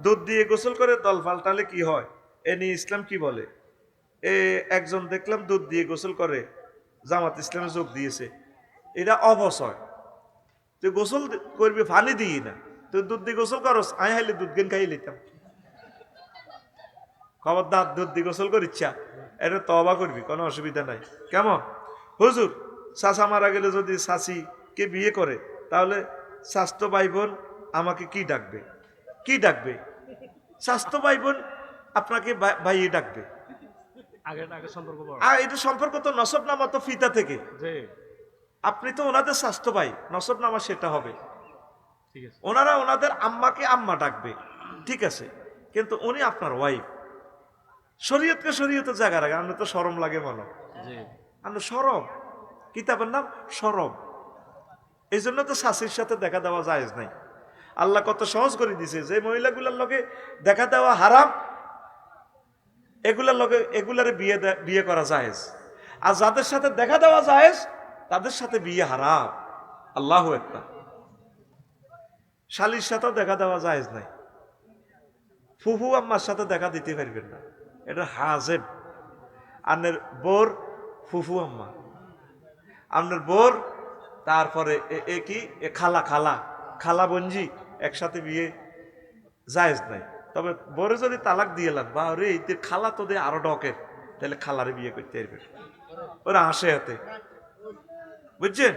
দুধ দিয়ে গোসল করে দল পাল্টালে কি হয় এ নিয়ে ইসলাম কি বলে? একজন দেখলাম দুধ দিয়ে গোসল করে, জামাত ইসলামে যোগ দিয়েছে। এটা অবসর। তুই গোসল করবি পানি দিই না, তুই দুধ দিয়ে গোসল করস, আমি হাইলে দুধ গেন খাই লিতাম। খবরদার, দুধ দিয়ে গোসল কর ইচ্ছা, এটা তওবা করবি, কোনো অসুবিধা নাই। কেমন হুজুর? চাচা মারা গেলে যদি চাচি কে বিয়ে করে, তাহলে স্বাস্থ্য ভাই বোন আমাকে কি ডাকবে? কি ডাকবে? স্বাস্থ্য ভাই বোন আপনাকে ভাইয়ে ডাকবে। আর এটা সম্পর্ক তো নসব নামা তো ফিতা থেকে, আপনি তো ওনাদের স্বাস্থ্য ভাই, নসব নামা সেটা হবে। ওনারা ওনাদের আম্মাকে আম্মা ডাকবে, ঠিক আছে, কিন্তু উনি আপনার ওয়াইফ। শরীয়তকে শরীয়তের জায়গা রাখে। আমরা তো শরম লাগে মনে, আমরা সরব, কিতাবের নাম সরব। এই জন্য তো শাশির সাথে দেখা দেওয়া জায়েজ নাই। আল্লাহ কত সহজ করে দিছে, যে মহিলাগুলোর লগে দেখা দেওয়া হারাম, এগুলার লগে এগুলারে বিয়ে করা জায়েজ। আর যাদের সাথে দেখা দেওয়া জায়েজ, তাদের সাথে বিয়ে হারাম। আল্লাহু আকবার। শালির সাথেও দেখা দেওয়া জায়েজ নাই। ফুফু আম্মার সাথে দেখা দিতে পারবেন না, এটা হাজেব। আপনার বোর ফুফু আম্মা, আপনার বোর, তারপরে কি খালা খালা খালা বঞ্জি, একসাথে বিয়ে জায়েজ নাই। তবে বোরে যদি তালাক দিয়ে লাগ বা রে খালা তো দে আরো ডকের, তাহলে খালারে বিয়ে করতে পারবে, ওরা হাসে হাতে, বুঝছেন?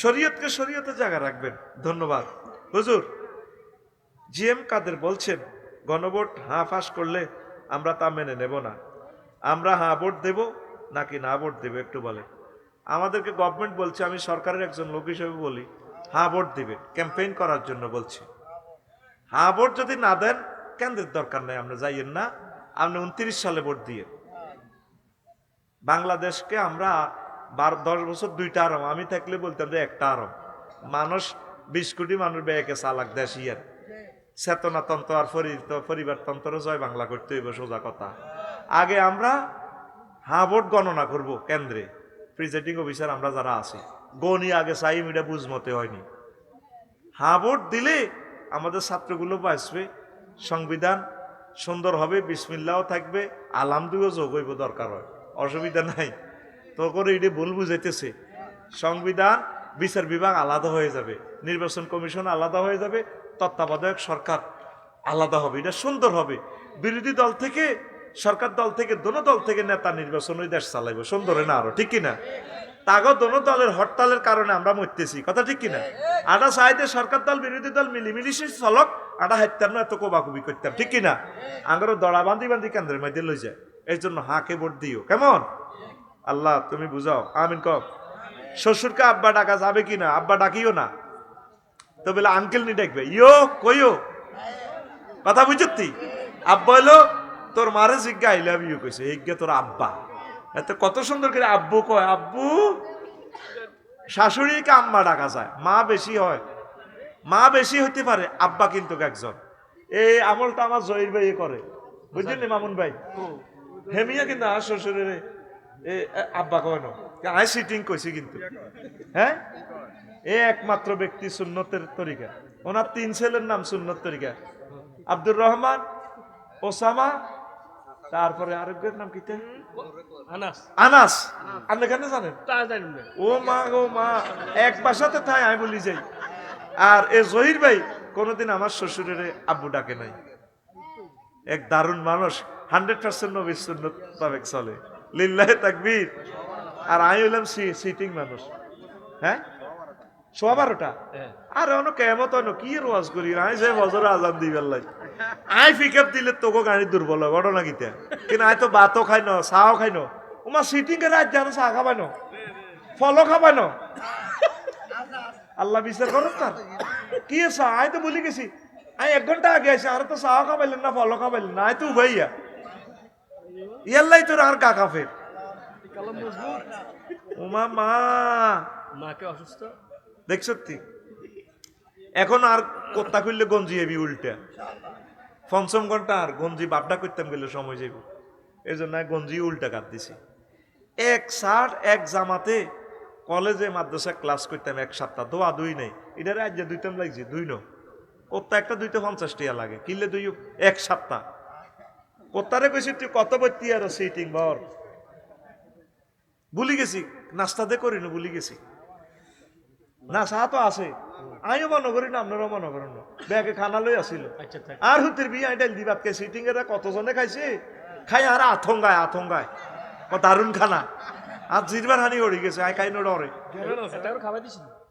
শরীয়তকে শরীয়তে জায়গা রাখবেন। ধন্যবাদ হুজুর। জিএম কাদের বলছেন, গণভোট হাঁ ফাঁস করলে আমরা তা মেনে নেব না। আমরা হাঁ ভোট দেব নাকি না ভোট দেব একটু বলেন। আমাদেরকে গভর্নমেন্ট বলছে, আমি সরকারের একজন লোক হিসেবে বলি, হাঁ ভোট দিবে, ক্যাম্পেইন করার জন্য বলছি। হাঁ ভোট যদি না দেন, কেন্দ্রের দরকার নাই, আমরা যাইয়েন না। আপনি 29 সালে ভোট দিয়ে বাংলাদেশকে আমরা 10 বছর 2টা আরব, আমি থাকলে বলতাম যে 1টা আরব। মানুষ 20 কোটি মানুষ বেয়েকে চালাক দেশ ইয়ার চেতনাতন্ত্র আর পরিবারতন্ত্র জয় বাংলা করতে হইব, সোজা কথা। আগে আমরা হাঁ ভোট গণনা করব কেন্দ্রে, প্রিজাইডিং অফিসার আমরা যারা আছি, গণি আগে চাই, এটা বুঝমতে হয়নি। হাঁ ভোট দিলে আমাদের ছাত্রগুলো বাঁচবে, সংবিধান সুন্দর হবে, বিসমিল্লাও থাকবে, আলহামদুলিল্লাহ যোগ হইব, দরকার হয়, অসুবিধা নাই। তো করে এটা ভুল বুঝাইতেছে। সংবিধান, বিচার বিভাগ আলাদা হয়ে যাবে, নির্বাচন কমিশন আলাদা হয়ে যাবে, তত্ত্বাবধায়ক সরকার আলাদা হবে, এটা সুন্দর হবে। বিরোধী দল থেকে, সরকার দল থেকে, দোনো দল থেকে নেতা নির্বাচন ওই দেশ চালাইব, সুন্দর না আরো, ঠিক কিনা? তাগো দোনো দলের হরতালের কারণে আমরা মরতেছি, কথা ঠিক কিনা? আটা চাইতে সরকার দল বিরোধী দল মিলিমিলিশি চলক, আটা হাইতাম না, এত কোবাকুবি করতাম, ঠিক কিনা? আঙ্গারও দড়া বান্ধি বান্ধি কেন্দ্রের মধ্যে লই যায়। এই জন্য হাঁকে ভোট দিও, কেমন? আল্লাহ তুমি বুঝাও, আমিন কও। শ্বশুরকে আব্বা ডাকা যাবে কিনা? আব্বা ডাকিও না, তো বলে আঙ্কেল নি ডাকবে, ইয়ো কইও, কথা বুঝতি? আব্বা হলো তোর মারে জিজ্ঞা আই লাভ ইউ কইছে, হিজ্ঞা তোর আব্বা। এত কত সুন্দর করে আব্বু কয়, আব্বু। শাশুড়িকে আম্মা ডাকা যায়, মা বেশি হয়, মা বেশি হইতে পারে, আব্বা কিন্তু একজন। এই আমলটা আমার জহির ভাই করে, বুঝলেন মামুন ভাই? হেমিয়া কিন্তু আর শ্বশুরের আব্বা কয় না, আই সিটিং কইছি কিন্তু, হ্যাঁ, এ একমাত্র ব্যক্তি সুন্নতের তরিকা। ওনার 3 ছেলের নাম সুন্নত তরিকা, আব্দুর রহমান, ওসামা, তারপরে আরেকজনের নাম কি? আনাস। আনাস। আপনি কেন জানেন? ও মা গো মা, এক বাসাতে তাই আমি বলি যাই। আর এ জহির ভাই কোনোদিন আমার শ্বশুরের আব্বু ডাকে নাই। এক দারুণ মানুষ, 100% নবীর সুন্নত পাবেক চলে, লিল্লাহে তাকবীর। আর আমি হইলাম সিটিং মানুষ, হ্যাঁ, 12:15। আর অন্য কেমত অন্য কি রোয়াজ করি, আই যে বছর আজান দিবার লাই, আই পিক আপ দিলে তোকে গাড়ি দুর্বল হয়, ঘটনা কিতা? কিন্তু আই তো ভাতও খাই ন, চাও খাই ন, ওমা সিটিং এর রাত জানো, চা খাবাই ন, ফলও খাবাই ন, আল্লাহ বিচার করো তার কি চা। আই তো বলি গেছি, আই 1 ঘন্টা আগে আসি, আর তো চাও খাবাইলেন না, ফলও খাবাইলেন না, আই তো উভাইয়া ইয়াল্লাই তোর আর কাকা ফের ওমা মা মাকে অসুস্থ দেখছ তুই। এখন আর কোত্তা খুললে গঞ্জি এবি উল্টা, 5ম ঘন্টা আর গঞ্জি বাপডা করতাম গেলে সময় যাইব, এই জন্য গঞ্জি উল্টা কাট দিছি। 1 শার্ট 1 জামাতে কলেজে মাদ্রাসা ক্লাস করতাম 1 সপ্তাহ, দোয়া 2 নেই, এটারে আজ 2টাম লাগছে 2 ন, কোত্তা একটা 250 টাকা লাগে, কিনলে 1 সপ্তাহ। কোত্তারে কইছি তুই কত বইতি আর সিটিং বর ভুলি গেছি, নাস্তা দে করি না, ভুলি গেছি না, চা তো আছে, আমিও মনে করি না, আপনারাও মনে করেন না, ব্যাগে খানা লই আসিল। আর হুতির বিয়ে ডাল দিবাত কে সিটিং এরা কতজনে খাইছে, খাই আর আথঙ্গায় দারুণ খানা, আর জিরবার হানি ওড়ি গেছে, আই খাই নড়ে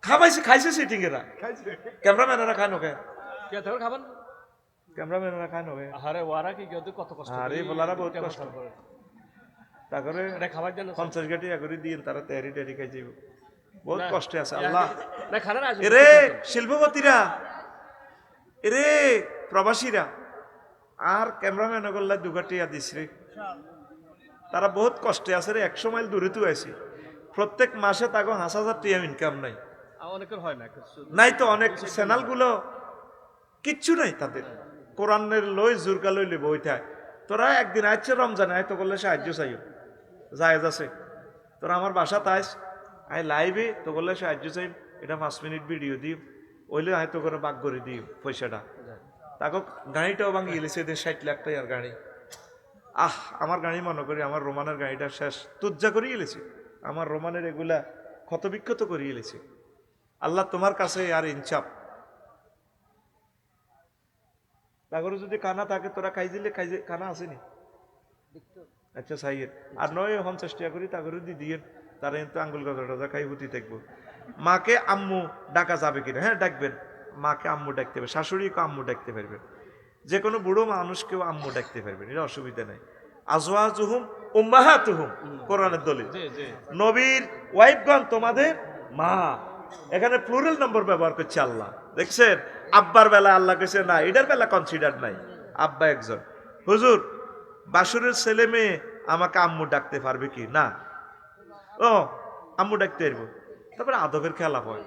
খাবাইছে, খাইছে সিটিং এরা, ক্যামেরাম্যানেরা খায় নোকে, ক্যামেরাম্যানেরা খায় নোকে, আরে বলারা বহুত কষ্ট। তারপরে 50 গাটি করে দিয়ে তারা তৈরি টেরি খাই যাইব, বহুত কষ্টে আছে। আল্লাহ এরে শিল্পপতিরা, এরে প্রবাসীরা আর ক্যামেরাম্যান গল্লা 2 গাটিয়া দিস রে, তারা বহুত কষ্টে আছে রে, 100 মাইল দূরে তো আছি, প্রত্যেক মাসে তাকে 5,000 টাকা ইনকাম নাই, নাই তো অনেক চ্যানেল গুলো কিচ্ছু নাই তাদের, কোরআনের লই জুরকা লইলে বইটায়। তোরা একদিন আইছে রমজানে, আয় তো করলে সাহায্য চাইও, জায়েজ আছে, তোরা আমার বাসা তাইস, আয় লাইভে তো করলে সাহায্য চাই, এটা 5 মিনিট ভিডিও দিই, ওইলে আয় তো করে বাগ করে দিই পয়সাটা। তাকে গাড়িটাও ভাঙিয়ে গেলেছে, 60 লাখ টাকার গাড়ি। আমার গাড়ি মনে করি আমার রোমানের গাড়িটা শেষ তুজ্জা করে গেলেছে, আমার রোমানের এগুলা ক্ষতবিক্ষত করে গেলেছে। আল্লাহ তোমার কাছে আর ইনসাফ, তারপরে যদি কানা থাকে তোরা খাই দিলে, কানা আসেনি, আচ্ছা সাইয়ের আর নয় 50 টাকা করি তারপরে দিয়ে তারা কিন্তু আঙ্গুল গাজা খাই হুতি থাকবো। মাকে আম্মু ডাকা যাবে কিনা? হ্যাঁ ডাকবেন, মাকে আম্মু ডাকতে পারবে, শাশুড়িকে আম্মু ডাকতে পারবেন, যে কোনো বুড়ো মানুষকেও আম্মু ডাকতে পারবেন, এটা অসুবিধা নেই। আজওয়াজুহুম উম্মাহাতুহুম কোরআনের দলিল, নবীর ওয়াইফগণ তোমাদের মা, এখানে প্লুরাল নম্বর ব্যবহার করছে আল্লাহ, দেখছেন? আব্বার বেলা আল্লাহ কেছে না, এটার বেলা কনসিডার নাই, আব্বা একজন। হুজুর বাসুরের ছেলে মেয়ে আমাকে আম্মু ডাকতে পারবে কি? না, ও আম্মু ডাকতে পারবো। তারপরে আদবের খেলা হয়,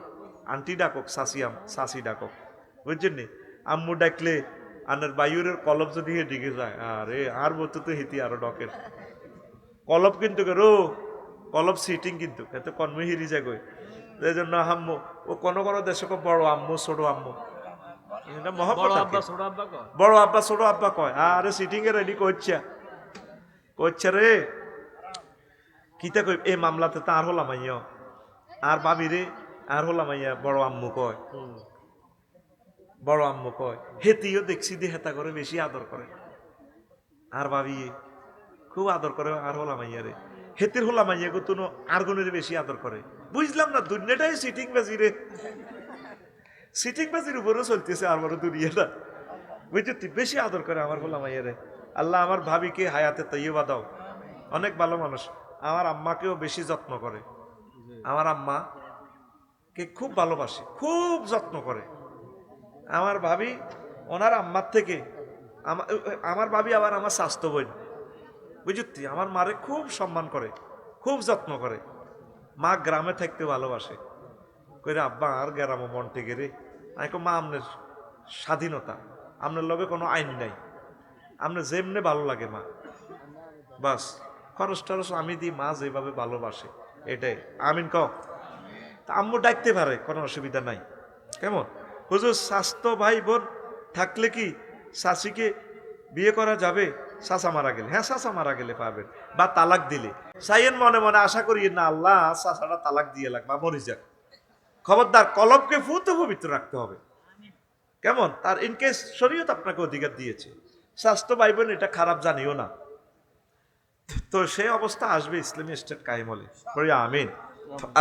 আন্টি ডাকক, শাসি ডাকক, বুঝছেন নি? আম্মু ডাকলে আনের বায়ুরের কলব যদি দিকে যায়, আরে আর বলতে তো হিতি আরো ডকের কলব কিন্তু কলব সিটিং কিন্তু এত কর্মে হিরি যায় গই, এই জন্য আম্মু ও কোনো কোনো দেশে বড় আম্মু ছোট আম্মু, বড় আব্বা ছোট আব্বা কয়, আরে সিটিং এ রেডি করছে রে কিতা কই, এই মামলাতে তো আর হলাম আইয়া, আর ভাবি রে আর হলাম আইয়া, বড় আম্মু কয়, হেতিও দেখছি দিয়ে হেতা করে বেশি আদর করে, আর ভাবি খুব আদর করে, আর হলাম আইয়া রে হেতির হলাম আইয়া গো তুনো আর গুণের বেশি আদর করে। বুঝলাম না, দুনিয়াটাই সিটিং বাজি রে, সিটিং বাজির উপরেও চলতেছে আর বড় দুনিয়াটা, বুঝলি? বেশি আদর করে আমার হলাম আইয়া রে। আল্লাহ আমার ভাবিকে হায়াতে তৈবা দাও, অনেক ভালো মানুষ। আমার আম্মাকেও বেশি যত্ন করে, আমার আম্মা কে খুব ভালোবাসে, খুব যত্ন করে। আমার ভাবি ওনার আম্মার থেকে, আমার ভাবি আবার আমার স্বাস্থ্য বোন, বুঝলি? আমার মারে খুব সম্মান করে, খুব যত্ন করে। মা গ্রামে থাকতে ভালোবাসে, কইরে আব্বা আর গ্রামে মন থেকে রে, আমি মা আপনার স্বাধীনতা, আপনার লগে কোনো আইন নাই, আপনার যেমনে ভালো লাগে মা, বাস খরচ টরচ আমি দিই, মা যেভাবে ভালোবাসে এটাই। আমিন ক আম্মু ডাকতে পারে, কোনো অসুবিধা নাই। কেমন হুজুর স্বাস্থ্য ভাই বোন থাকলে কি শাশিকে বিয়ে করা যাবে? চাচা মারা গেলে, হ্যাঁ চাচা মারা গেলে পাবেন, বা তালাক দিলে চাইয়েন মনে মনে আশা করি না আল্লাহ চাচাটা তালাক দিয়ে লাগবে, মরে যাক। খবরদার কলবকে ফুত পবিত্র রাখতে হবে, কেমন? তার ইনকেস শরীয়ত আপনাকে অধিকার দিয়েছে, স্বাস্থ্য ভাই বোন এটা খারাপ জানিও না, তো সেই অবস্থা আসবে ইসলামী স্টেট কায়েম হলে। পড়ি আমিন।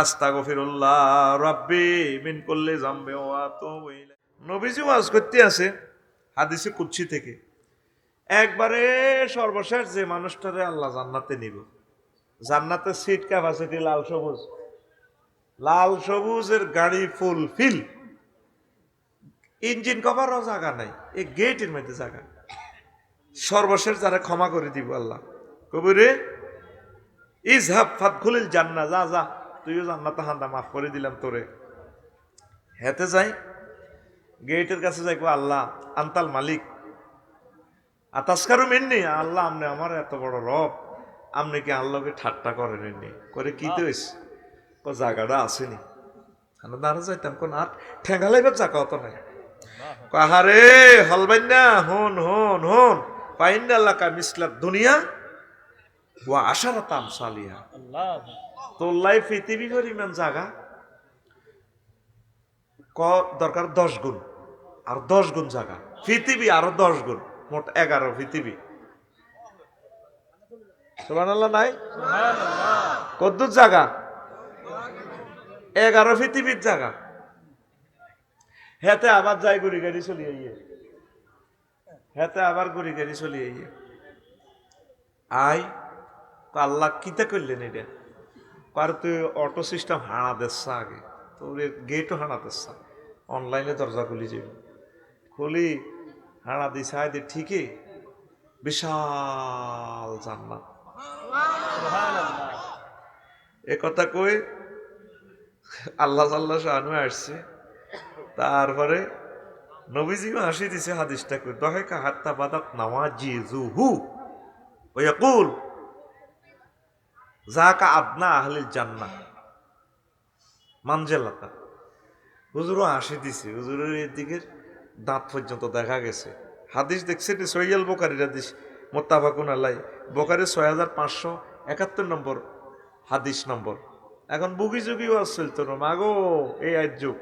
আস্তাগফিরুল্লাহ রাব্বি মিন কুল্লি যামবি ওয়া আতুবু ইলাইহি। নবীজি ওয়াজ করতে আছে হাদিসে কুদসি থেকে, একবারে সর্বশেষ যে মানুষটারে আল্লাহ জান্নাতে নিব, জান্নাতের সিট ক্যাপাসিটি লাল সবুজের গাড়ি ফুলফিল, ইঞ্জিন কভারও জায়গা নাই, এই গেটের মধ্যে জায়গা, সর্বশেষ যারা ক্ষমা করে দিব আল্লাহ কবরে ইজহাব ফাদখুলিল জান্নাহ, যা তুইও জান্নাতে হান্দা মাফ করে দিলাম তোরে। হেতে যাই গেটের কাছে যাই, আল্লাহ আন্তাল মালিক আতাসকারু মিন্নি, আল্লাহ আমনে আমার এত বড় রব, আপনি কি আল্লাহকে ঠাট্টা করেন এমনি করে? কি তো জায়গাটা আসেনি, দাঁড়া যাইতাম কোন আর ঠেঙ্গালাইবার জায়গা অত নাই, কাহারে হলবেন না, হন হন হন, পাইন্না লাকা মিসলাত দুনিয়া ওয়া আশারাত আমসালিহা। তোর লাইফ পৃথিবী পরিমাণ জায়গা দরকার 10 গুণ, আর 10 গুণ জায়গা পৃথিবী, আরো 10 গুণ, মোট 11 পৃথিবী। সুবহানাল্লাহ নাই? কদ্দুর জায়গা? 11 পৃথিবীর জায়গা। হেতে আবার যাই গুড়ি গাড়ি চলি আইয়ে, হেতে আবার গুড়ি গাড়ি চলি আইয়ে আই আল্লাহ কিতা করলেন এটা? আর তুই অটো সিস্টেম হানা দেশা, আগে তোর গেটও হানা দেশা, অনলাইনে দরজা খুলি যাবি, খুলি হানা দিছে আয় দে, ঠিকই বিশাল জান্নাত। এ কথা কই আল্লাহ সাল্লাহ শাহানু আসছে। তারপরে নবীজিও হাসি দিছে হাদিসটা কই, দহেকা হাত্তা বাদাত নাওয়াজিজুহু ওয়া ইয়াকুল যাকা আদনা আহলিল জান্নাহ মানজিলাতা। হুজুরও হাসি দিছে, হুজুরের এদিকে দাঁত পর্যন্ত দেখা গেছে। হাদিস দেখছেন সহিহ বুখারীর হাদিস, মুত্তাফাকুন আলাইহি, বুখারী 6571 নম্বর হাদিস নম্বর। এখন বুগি যুগিও চলতো না মাগো, এই আজ যুগ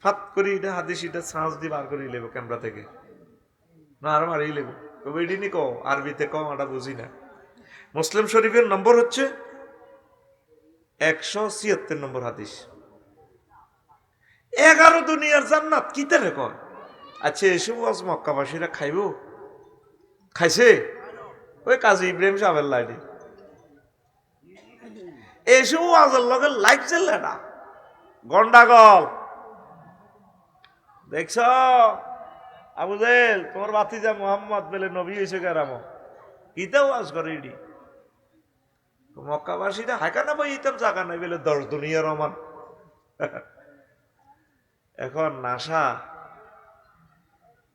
ফাত করি এটা হাদিস এটা সাঁজ দিয়ে বার করে লেবো ক্যামেরা থেকে, না আর মারিয়ে লেবো, তবে এটি নি কও আরবিতে কম, এটা বুঝি না। মুসলিম শরীফের নম্বর হচ্ছে 176 নম্বর হাদিস। 11 দুনিয়ার জান্নাত কিতে রে কয়? আচ্ছা এসব আজ মক্কাবাসীরা খাইব, খাইছে ওই কাজী ইব্রাহিম সাহেবের লাইনে, এসব আজের লগে লাইফ চলে না গন্ডাগল। দেখছ আবু জেল, তোমার বাতিজা মোহাম্মদ বেলে নবী হয়েছে কেরাম, কিতাও আজ করে ইডি মক্কাবাসীরা হাইকানা বই ইতাম জায়গা নাই বেলে 10 দুনিয়ার রমান। এখন নাসা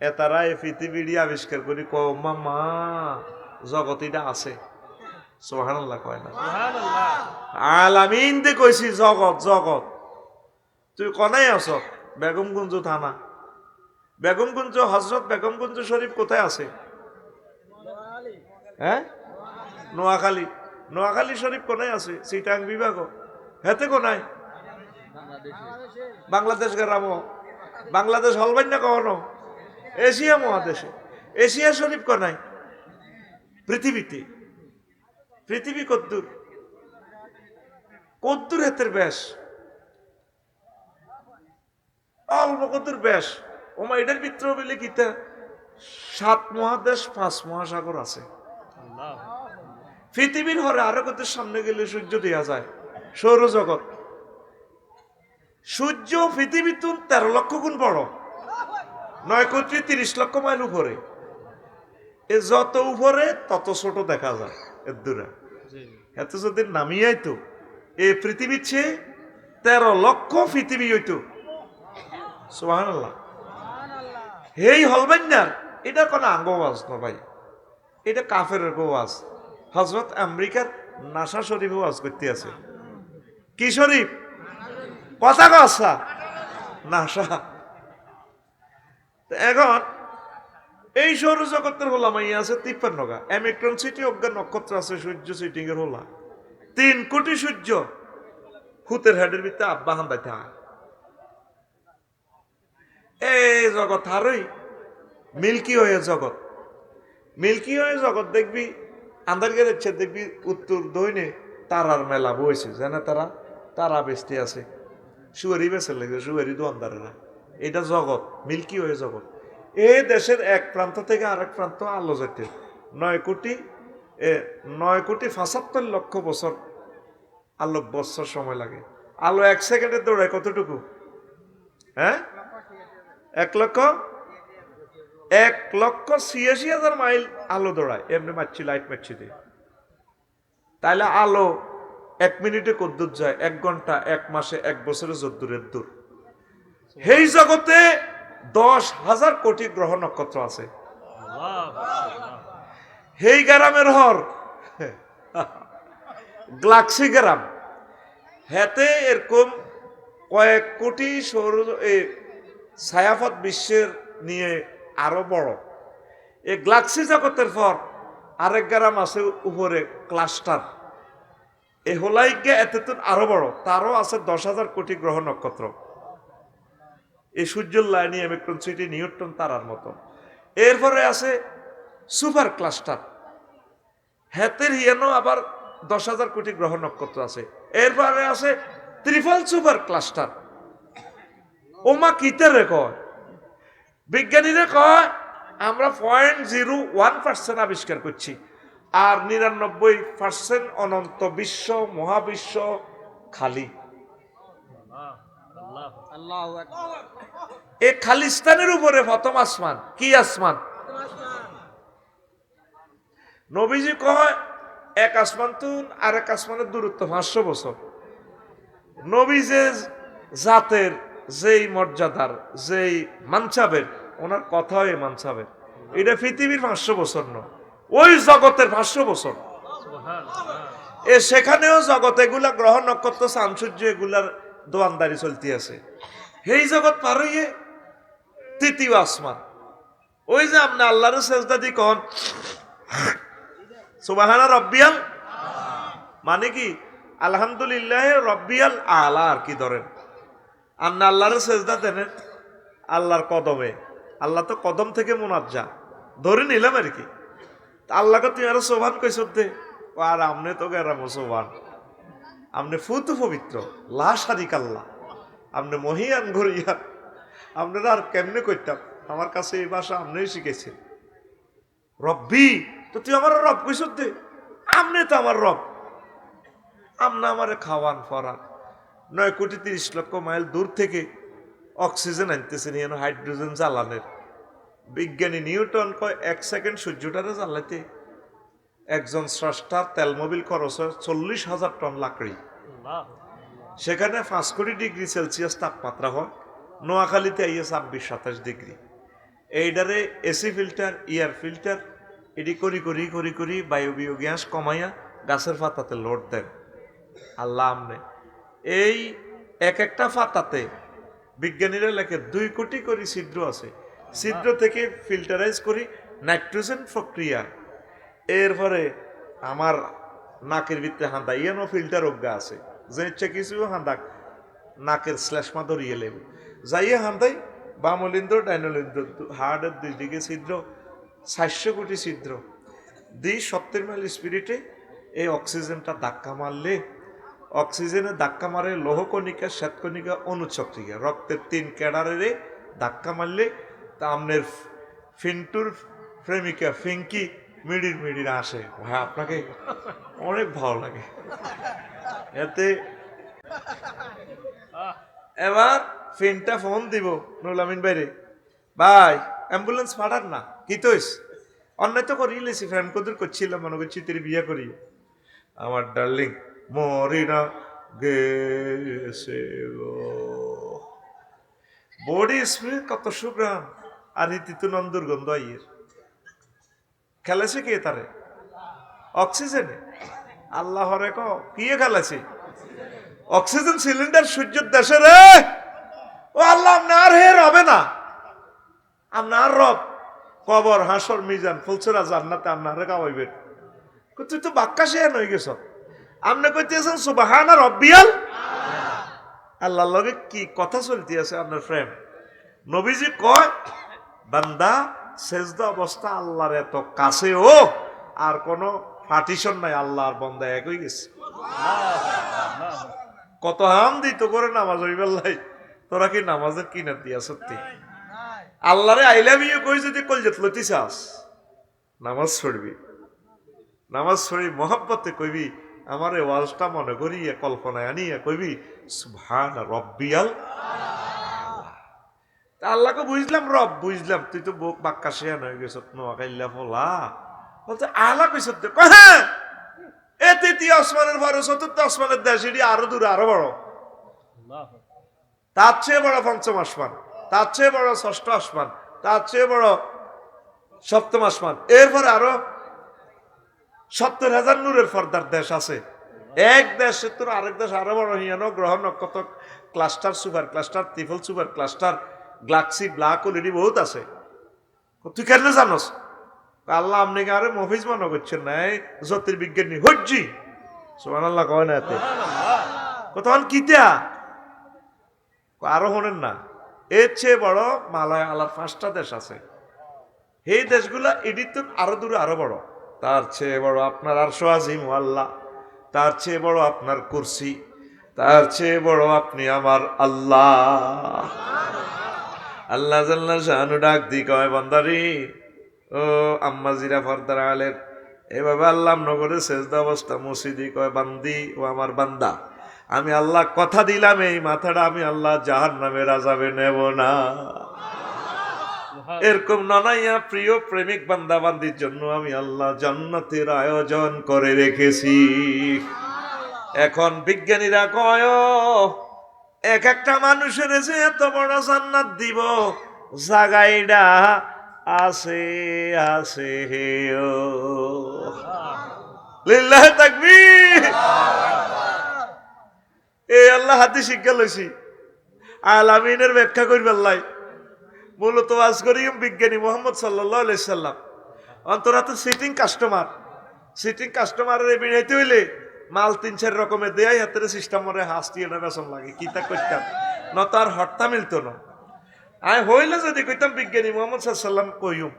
এতারা এই পৃথিবীটি আবিষ্কার করি কমা মা জগতিটা আছে। সুবহানাল্লাহ কয় না? আলামিন দে কইছি জগৎ জগৎ। তুই কনাই আছ? বেগমগঞ্জ থানা, বেগমগঞ্জ হজরত বেগমগঞ্জ শরীফ কোথায় আছে? হ্যাঁ, নোয়াখালী। নোয়াখালী শরীফ কোনায় আছে? চিটাং বিভাগ। হেতে কোনায়? বাংলাদেশ গ্রাম। বাংলাদেশ হলবাই না কখনো? এশিয়া মহাদেশে। এশিয়া শরীফ কোনায়? পৃথিবীতে। পৃথিবী কদ্দুর? কদ্দুর হেতের ব্যাস? অল্প কদ্দুর ব্যাস। ওমা এটার ভিতরে বলে কিতা 7 মহাদেশ 5 মহাসাগর আছে। পৃথিবীর হরে আরো কত সামনে গেলে সূর্য দেয়া যায়। সৌরজগৎ, সূর্য পৃথিবীর 13 লক্ষ গুণ বড়, 9 কোটি 30 লক্ষ মাইল উপরে। এ যত উপরে তত ছোট দেখা যায় এর দূরে। এত যদি নামিয়াই তো এই পৃথিবীর চেয়ে 13 লক্ষ পৃথিবী হইতো। সুবহানাল্লাহ। এই হলবান্যার এটা কোন আঙ্গওয়াজ না ভাই, এটা কাফের গোয়াজ। হজরত আমেরিকার নাসা শরীফ ওয়াজ করতে আছে। কি শরীফ? কথা কথা নাসা। এখন এই সৌরজগতের হোলা মাই আছে 53টা। অ্যামিক্রন সিটি অজ্ঞান নক্ষত্র আছে, সূর্য সিটিং এর হোলা 3 কোটি সূর্য হুতের হেডের ভিতরে আব্বা হান্দাইতে হয়। এই জগৎ হারই মিল্কি ওয়ে জগৎ। মিল্কি ওয়ে জগৎ দেখবি আন্দার গেছে, দেখবি উত্তর দইনে তারার মেলা বইছে, জানে তারা তারা বেস্তি আছে, সুয়ারি বেসের লেগে সুয়ারি দোয়ানদারেরা। এটা জগৎ, মিল্কি ওয়ে জগৎ। এই দেশের এক প্রান্ত থেকে আরেক প্রান্ত আলো যেতে 9 কোটি 75 লক্ষ বছর আলোক বছর সময় লাগে। আলো 1 সেকেন্ডে দৌড়ায় কতটুকু? হ্যাঁ, 1,86,000 মাইল আলো দৌড়ায়। এমনি মারছি, লাইট মারছি দিয়ে। তাইলে আলো 1 মিনিটে কদ্দূর যায়? 1 ঘন্টা, 1 মাসে, 1 বছরে যদ্দূরের দূর। এই জগতে 10,000 কোটি গ্রহ নক্ষত্র আছে। এই গ্রামের হর গ্লাক্সি গ্রাম, হেতে এরকম কয়েক কোটি ছায়াপথ বিশ্বের নিয়ে আরো বড়। এই গ্যালাক্সি জগতের পর আরেক গ্রাম আছে উপরে ক্লাস্টার। এই হোলাইকে এতটুকু আরো বড়, তারও আছে 10,000 কোটি গ্রহ নক্ষত্র। এই সূর্যের লাইনে ইলেকট্রন সিটি নিউট্রন তারার মতো। এরপরে আছে সুপার ক্লাস্টার, হেতের হিয়ানো আবার 10,000 কোটি গ্রহ নক্ষত্র আছে। এরপরে আছে ত্রিফল সুপার ক্লাস্টার। ওমা কিতে কয়, বিজ্ঞানীরা কয় আমরা 0.01% আবিষ্কার করছি, আর 99% অনন্ত বিশ্ব মহাবিশ্ব খালি। এই খালিস্তানের উপরে প্রথম আসমান। কি আসমান? নবীজি কয় এক আসমান তুন আরেক আসমানের দূরত্ব 500 বছর। নবী যে জাতের, যেই মর্যাদার, যেই মানসাবের, ওনার কথা এই মানসাবের, এটা পৃথিবীর 500 বছর নয়, ওই জগতের 500 বছর। সেখানেও জগৎ এগুলা গ্রহ নক্ষত্র চাঁদ সূর্য এগুলার দোয়ানদারি চলতে আছে। এই জগৎ পার হইয়ে তৃতীয় আসমান। ওই যে আপনি আল্লাহর সেজদা দি কন সুবহানা রব্বিয়াল, মানে কি আলহামদুলিল্লাহ রব্বিয়াল আলা আর কি ধরেন। আপনি আল্লাহর সেজদা দেন আল্লাহর কদমে, আল্লাহ তো কদম থেকে মুনাজ্জা ধরে নিলাম আর কি। আল্লাহকে তুই আরো সোভান কইস দে, আর আমনে তো গেরাম সোভান, আমনে ফুতু পবিত্র লা শারিক আল্লাহ, আমনে মহিয়ান ঘরিয়ান, আপনারা আর কেমনে করতাম। আমার কাছে এই ভাষা আপনিই শিখেছেন। রব্বি, তো তুই আমার রব কইস দে, আমনে তো আমার রব। আমনা আমারে খাওয়ান ফরান 9,30,00,000 মাইল দূর থেকে অক্সিজেন আনতেছেন, হাইড্রোজেন জ্বালানের। বিজ্ঞানী নিউটন কয় 1 সেকেন্ড সূর্যটারে জ্বালাইতে একজন স্রষ্টার তেল মোবিল খরচ হয় 40,000 টন লাকড়ি। সেখানে 5 কোটি ডিগ্রি সেলসিয়াস তাপমাত্রা হয়। নোয়াখালীতে আইয়ে 26-27 ডিগ্রি। এইটারে এসি ফিল্টার, এয়ার ফিল্টার এটি করি করি করি করি বায়বীয় গ্যাস কমাইয়া গাছের পাতাতে লোড দেন আল্লাহ আমনে। এই এক একটা পাতাতে বিজ্ঞানীরা লেখে 2 কোটি করে ছিদ্র আছে। ছিদ্র থেকে ফিল্টারাইজ করি নাইট্রোজেন প্রক্রিয়া। এরপরে আমার নাকের ভিতরে হাঁদা ইয়ানো ফিল্টার অজ্ঞা আছে, যে ইচ্ছা কিছু হাঁদা নাকের শ্লেষ্মা ধরিয়ে লেব যাইয়ে হাঁদাই বামলিন্দ্র ডাইনলিন্দ্র হার্টের 2 দিকে ছিদ্র, 400 কোটি ছিদ্র। 70 মাইল স্পিরিটে এই অক্সিজেনটা ধাক্কা মারলে, অক্সিজেনে ধাক্কা মারে লৌহকণিকা, শ্বেতকণিকা, অনুচক্রিকা, রক্তের 3 ক্যাডারে ধাক্কা মারলে তা আমনের ফিন্টুর প্রেমিকা ফিঙ্কি মিডির মিডির আসে। ভাই আপনাকে অনেক ভালো লাগে এতে। এবার ফিনটা ফোন দিব নুরুল আমিন বাইরে, ভাই অ্যাম্বুলেন্স পাঠান না, কি তোস অন্যায় তো করিয়ে লেছি, ফ্যাম কদুর করছিলাম, মনে করছি তুই বিয়ে করি। আমার ডার্লিং মরি না গেছে বডি স্প্রে কত সুগ্রাম, আর হিতিতু নন্দুর গন্ধ আইয়ের খেলেছে কে তারে অক্সিজেনে। আল্লাহ রে কি খেলেছে অক্সিজেন সিলিন্ডার সূর্যের দেশে রে। ও আল্লাহ আপনার হের হবে না, আপনার রব কবর হাসর মিজান ফুলসরা জান্নাতে আপনারে খাওয়াইবেন। তুই তো বাক্কা শেয়ার হয়ে গেছ, আপনি কইতেছেন সুবহানা রব্বিয়াল। আল্লাহর লগে কি কথা চলতে আছে আপনার ফ্রেন্ড। নবীজি কয় বান্দা সেজদা অবস্থা আল্লাহর এত কাছে, ও আর কোনো পার্টিশন নাই, আল্লাহর বান্দা এক হয়ে গেছে। কত হাম দিত করে নামাজ হইবেলাই, তোরা কি নামাজের কিনার দিয়া সত্যি আল্লাহরে আই লাভ ইউ কই যদি কলজত লতি চাস নামাজ ছড়বি, নামাজ ছড়ি মহব্বতে কইবি, আমার এই ওয়াজটা মনে করিয়া কল্পনায় আনিয়া কইবি সুবহানা রব্বিয়াল। আল্লাহকে বুঝলাম রব বুঝলাম, তুই তো বুক বাক্কা শেয়ান হয়ে গেছ নোয়াখাইল্লা ফলা বলতে আলা কইস হ্যাঁ এ 3য় আসমানের পরে 4র্থ আসমানের দেশ, এটি আরো দূরে আরো বড়, তার চেয়ে বড় 5ম আসমান, তার চেয়ে বড় 6ষ্ঠ আসমান, তার চেয়ে বড় 7ম আসমান। এরপরে আরো 70,000 নূরের পর্দার দেশ আছে। এক দেশের তো আরেক দেশ আরো বড় হিয়ানো গ্রহ নক্ষত্র ক্লাস্টার, সুপার ক্লাস্টার, ত্রিফল super cluster, galaxy black already বহুত আছে। তুই কেন জানোস? আল্লাহ আপনি আরে মফিজ মনে করছেন না, এই জ্যোতির্বিজ্ঞানী হজ্জি সুবহানাল্লাহ কয় না এতে তখন কিতা আরো হনেন না। এর চেয়ে বড় মালয় আল্লাহর 5টা দেশ আছে, এই দেশগুলা এটি তো আরো দূরে আরো বড়। তার চেয়ে বড় আপনার আরশ আজিম আল্লাহ, তার চেয়ে বড় আপনার কুরসি, তার চেয়ে বড় আপনি আমার আল্লাহ। আল্লাহ জাল্লা শানু ডাক দি কয় বান্দারি ও আম্মা জিরা ফরদার আলের এভাবে আল্লাহ নগরে সেজদা অবস্থা মসজিদি কয় বান্দি ও আমার বান্দা, আমি আল্লাহ কথা দিলাম এই মাথাটা আমি আল্লাহ জাহান্নামের আযাবে নেব না। এরকম নানাইয়া প্রিয় প্রেমিক বান্দা বান্দির জন্য আমি আল্লাহ জান্নাতের আয়োজন করে রেখেছি। এখন বিজ্ঞানীরা কয় এক একটা মানুষের যে এত বড় জান্নাত দিব, জাগাইডা আছে আছে হে ও লিল্লাহি তাকবীর। এই আল্লাহ হাতে শিক্ষা লইছি আলামিনের ব্যাখ্যা করবে আল্লাহ মূলত আজ করি বিজ্ঞানী মোহাম্মদ সাল্লাল্লাহু আলাইহি সাল্লাম অন্তরাতে সিটিং কাস্টমারের বিনাইতে হইলে মাল 3-4 রকমের দেয় হাতের সিস্টেম মরে হাসতি এটা বেসন লাগে কিতা করতাম ন তার হর্তা মিলতো না। আয় হইলে যদি কইতাম বিজ্ঞানী মোহাম্মদ সাল্লাম কইম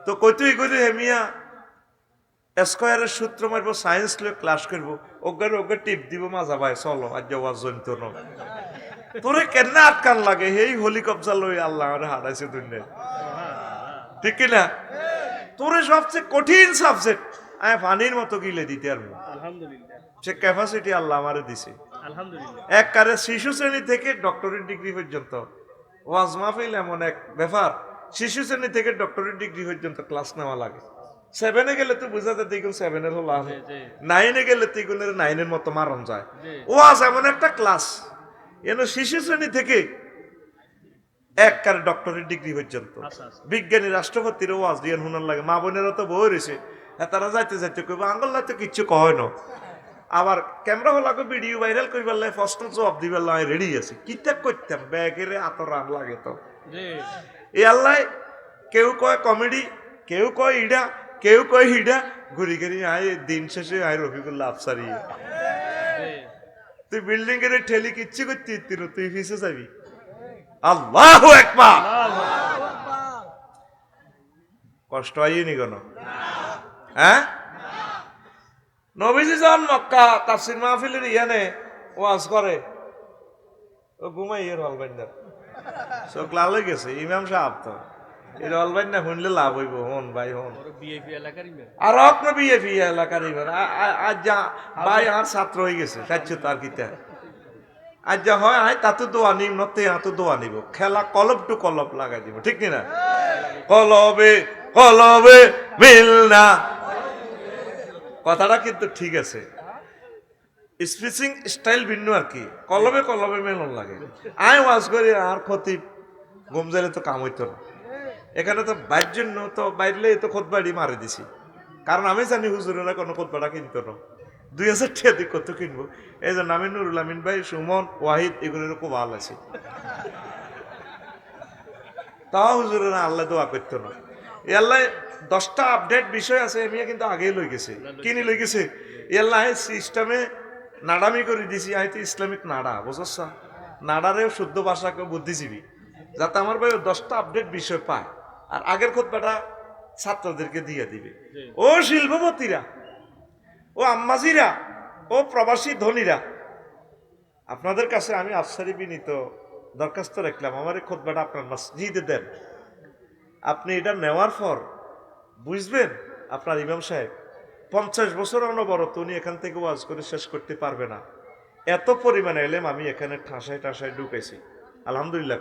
তো কইতেই কইলে হেমিয়া স্কয়ারের সূত্র মারবো, সায়েন্স লয়ে ক্লাস করবো, ওগার টিপ দিব মাজা ভাই চলো আজ ওয়াজ জন্ত ন তোরে কেন আটকান লাগে এই হলি কবজা লই আল্লাহ আমারে হারাইছে দুনিয়ায়, ঠিক কি না? তোরে সবচেয়ে কঠিন সাবজেক্ট আমি পানির মতো গিলে দিতে আর আলহামদুলিল্লাহ সে ক্যাপাসিটি আল্লাহ আমারে দিছে আলহামদুলিল্লাহ। একবারে শিশু শ্রেণী থেকে ডক্টরেট ডিগ্রি পর্যন্ত ওয়াজ মাহফিল এমন এক ব্যাপার, শিশু শ্রেণী থেকে ডক্টরেট ডিগ্রি পর্যন্ত ক্লাস নেওয়া লাগে। 7-এ গেলে তো বুঝা যায় দ্বিগুণ 7-এর হলো 9-এ গেলে দ্বিগুণের 9-এর মতো মারণ যায়। ওয়াজ এমন একটা ক্লাস শিশু শ্রেণী থেকে একবারে ডক্টরেট ডিগ্রি পর্যন্ত। বিজ্ঞানী রাষ্ট্রপতির ওয়াজ দিয়ে হুনার লাগে, মা বোনেরা তো বই রয়েছে তারা যাইতে যাইতে কইব আঙ্গল্লা তো কিচ্ছু কয় না, আবার ক্যামেরা হলাকে ভিডিও ভাইরাল করিবার লাগে প্রশ্ন জবাব দিবার লাগে রেডি আছে। কিতা করতাম ব্যাগের আতর রান লাগে তো এই আল্লাহ কেউ কয় কমেডি, কেউ কয় ইডা, কেউ কয় হিডা, ঘুরি ঘুরি আয় দিন শেষে আয় রফিকুল্লাহ আফসারি। তুই বিল্ডিং এর ঠেলি কিচ্ছু করতে তুই ফিসে যাবি। আল্লাহু আকবার। কষ্ট হয়নি কেন? হ্যাঁ নবীজি যখন মক্কা তাফসীর মাহফিলের ইয়ানে ওয়াজ করে ও ঘুমাইয়ের হলবাইন্দার চোখ লাল হয়ে গেছে ইমাম সাহেব তো এর হলবাইন্দা শুনলে লাভ হইব। হন ভাই হন আর অপ্ন বিএপি এলাকার আজ যা ভাই আর ছাত্র হয়ে গেছে সাচ্য তার কিতা আজ যা হয় আয় তাতে দোয়া নিম নতে হাতে দোয়া নিব, খেলা কলব টু কলব লাগাই দিব, ঠিক না? কলবে কলবে মিল না, কথাটা কিন্তু ঠিক আছে, স্পিচিং স্টাইল ভিন্ন আর কি, কলবে কলবে মেলন লাগে। আয় ওয়াজ করি আর খতিব ঘুম যাইলে তো কাম হইতো না, এখানে তো বাইর জন্য তো বাইরলে তো খোদবাড়ি মারে দিছি, কারণ আমি জানি হুজুরেরা কোনো খোদবাটা কিনতো না, 2000 টাকা দিয়ে কত কিনবো। এই জন্য আমি নুরুল আমিন ভাই, সুমন, ওয়াহিদ এগুলোর খুব ভালো আছে, তাও হুজুরেরা আল্লাহ দোয়া করতো না। আল্লাহ 10টা আপডেট বিষয় আছে আমি কিন্তু আগেই লই গেছে, কিনি লই গেছে আল্লাহ সিস্টেমে নাড়ামি করে দিছি। হয়তো ইসলামিক নাড়া বুঝছ, নাড়ারেও শুদ্ধ ভাষাকে বুদ্ধিজীবী, যাতে আমার ভাই 10টা আপডেট বিষয় পায় আর আগের খোদবাটা ছাত্রদেরকে দিয়ে দিবে। ও শিল্পপতিরা, ও আম্মাজিরা, ও প্রবাসী ধনীরা, আপনাদের কাছে আমি আফসারি বিনীত দরখাস্ত রাখলাম আমার এই খোদবাটা আপনার মসজিদে দেন। আপনি এটা নেওয়ার পর বুঝবেন আপনার ইমাম সাহেব 50 বছর অনবরত উনি এখান থেকে ওয়াজ করে শেষ করতে পারবে না, এত পরিমাণে এলেম আমি এখানে ঠাসায় ঠাসায় ঢুকেছি। আলহামদুলিল্লাহ।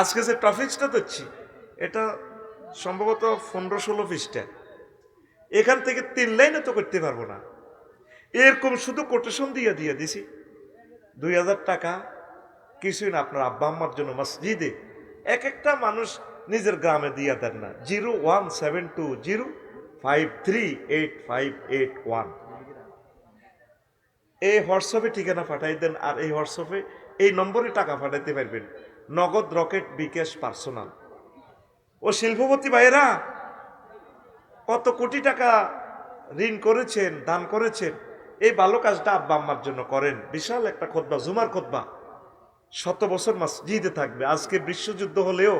আজকে যে টপিকসটা দিচ্ছি এটা সম্ভবত 15-16 পৃষ্ঠা, এখান থেকে 3 লাইনে তো করতে পারবো না, এরকম শুধু কোটেশন দিয়ে দিছি। 2000 টাকা কিছুই না, আপনার আব্বা আম্মার জন্য মসজিদে এক একটা মানুষ নিজের গ্রামে দিয়ে দেন না। 01720538581 এই হোয়াটসঅ্যাপে ঠিকানা পাঠাই দেন, আর এই হোয়াটসঅ্যাপে এই নম্বরে টাকা পাঠাইতে পারবেন। নগদ, রকেট, বিকাশ, পার্সোনাল। ও শিল্পপতি ভাইয়েরা কত কোটি টাকা ঋণ করেছেন, দান করেছেন, এই ভালো কাজটা আব্বা আম্মার জন্য করেন। বিশাল একটা খুতবা, জুমার খুতবা, 100 বছর মসজিদে থাকবে। আজকে বিশ্বযুদ্ধ হলেও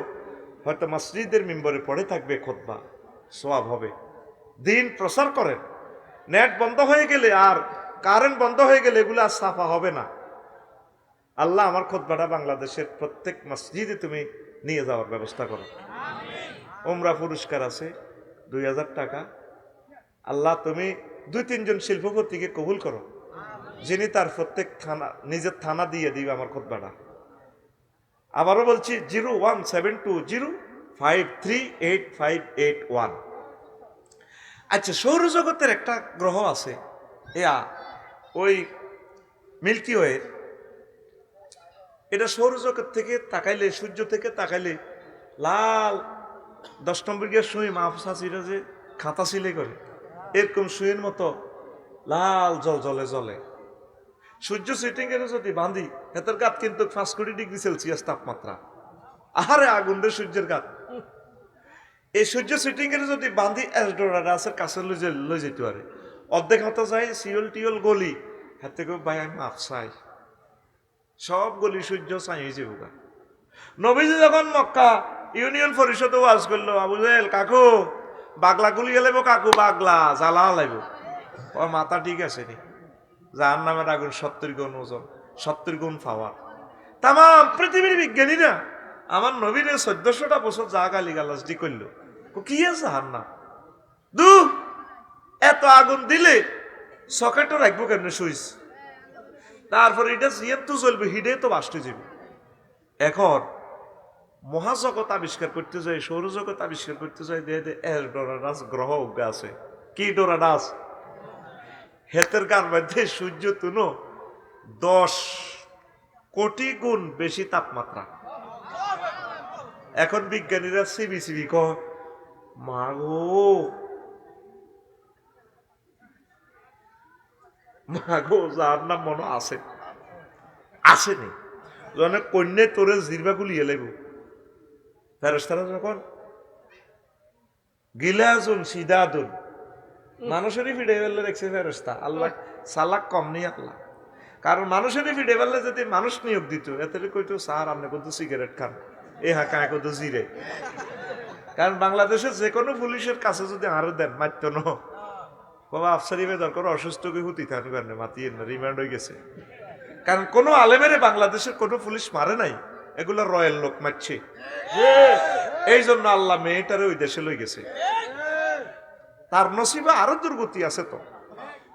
হয়তো মসজিদের মিম্বরে পড়ে থাকবে খুতবা, সওয়াব হবে। দিন প্রচার করেন। নেট বন্ধ হয়ে গেলে আর কারেন্ট বন্ধ হয়ে গেলে এগুলো আর সাফা হবে না। আল্লাহ আমার খুতবাটা বাংলাদেশের প্রত্যেক মসজিদে তুমি নিয়ে যাওয়ার ব্যবস্থা করো। উমরা পুরস্কার আছে 2000 টাকা। আল্লাহ তুমি 2-3 জন শিল্পপতিকে কবুল করো, যিনি তার প্রত্যেক থানা, নিজের থানা দিয়ে দিবে আমার খুতবাটা। আবারও বলছি 01720538581। আচ্ছা, সৌরজগতের একটা গ্রহ আছে, ওই মিল্কি ওয়ে। এটা সৌরজগৎ থেকে তাকাইলে, সূর্য থেকে তাকাইলে লাল 10 নম্বর গিয়ে সুই মাহফুসাসিরা যে খাতা সিলে করে, এরকম সুইয়ের মতো লাল জল জলে জলে। সূর্য সিটিং এর যদি বাঁধি, হেতের গাত কিন্তু 5 কোটি ডিগ্রি সেলসিয়াস তাপমাত্রা। আহারে আগুন রে সূর্যের গাত। এই সূর্য সিটিং এর যদি বাঁধি, এসডোরাডাসের কাছে লই যেতে পারে। অর্ধেক হতে যায় সিওল টিওল গলি, হাতে করে ভাই আমি মাপ চাই, সব গলি সূর্য চাই হয়েছে বোকা। নবীজি যখন মক্কা ইউনিয়ন পরিষদে ওয়াজ করলো, আবু জাহেল কাকু বাগলা গুলি গেলেব, কাকু বাগলা জ্বালা লাইব। ওর মাথা ঠিক আছে নি? যার নামের আগুন 70 গুণ ওজন, 70 গুণ পাওয়ার। তাম পৃথিবীর বিজ্ঞানীরা আমার নবীর 1400টা বছর যা গালি গালাজ দি করলো, কি আছে হার না দু এত আগুন দিলে সকেটও রাখবো কেমনে সুইচ? তারপরে এটা যেহেতু চলবে, হিডে তো বাস্টে যাবে। এখন মহাজগৎ আবিষ্কার করতে যায়, সৌরজগৎ আবিষ্কার করতে যায়, ডোরাডাস গ্রহ উজ্ঞা আছে। কি ডোরাডাস? হেতের গার মধ্যে সূর্য তুনো 10 কোটি গুণ বেশি তাপমাত্রা। এখন বিজ্ঞানীরা সিবি কয় মাগো যার নাম মনে আছে আসেনি, যখন কন্যা তোরে জিরবা গুলিয়ে লাগব। ফেরেশতারা যখন গিলাজুন সিদাদুন মানুষেরই ফিডে ফেললে দেখছে ফেরেশতা, আল্লাহ সালাক কম নেই আল্লাহ। কারণ মানুষেরই ফিডে ফেললে যদি মানুষ নিয়োগ দিত, এতে কইতো স্যার আপনি কত সিগারেট খান, এ হা কায় কত জিরে। কারণ বাংলাদেশের যে কোনো পুলিশের কাছে যদি আরো দেন মারত ন, বাবা আফসারি বে দরকার অসুস্থকে হুতি থান কারণে মাতিয়ে না, রিমান্ড হয়ে গেছে। কারণ কোনো আলেমেরে বাংলাদেশের কোনো পুলিশ মারে নাই, এগুলো রয়্যাল লোক মারছে। এই জন্য আল্লাহ মেয়েটারে ওই দেশে লই গেছে। তার নসিবে আরো দুর্গতি আছে, তো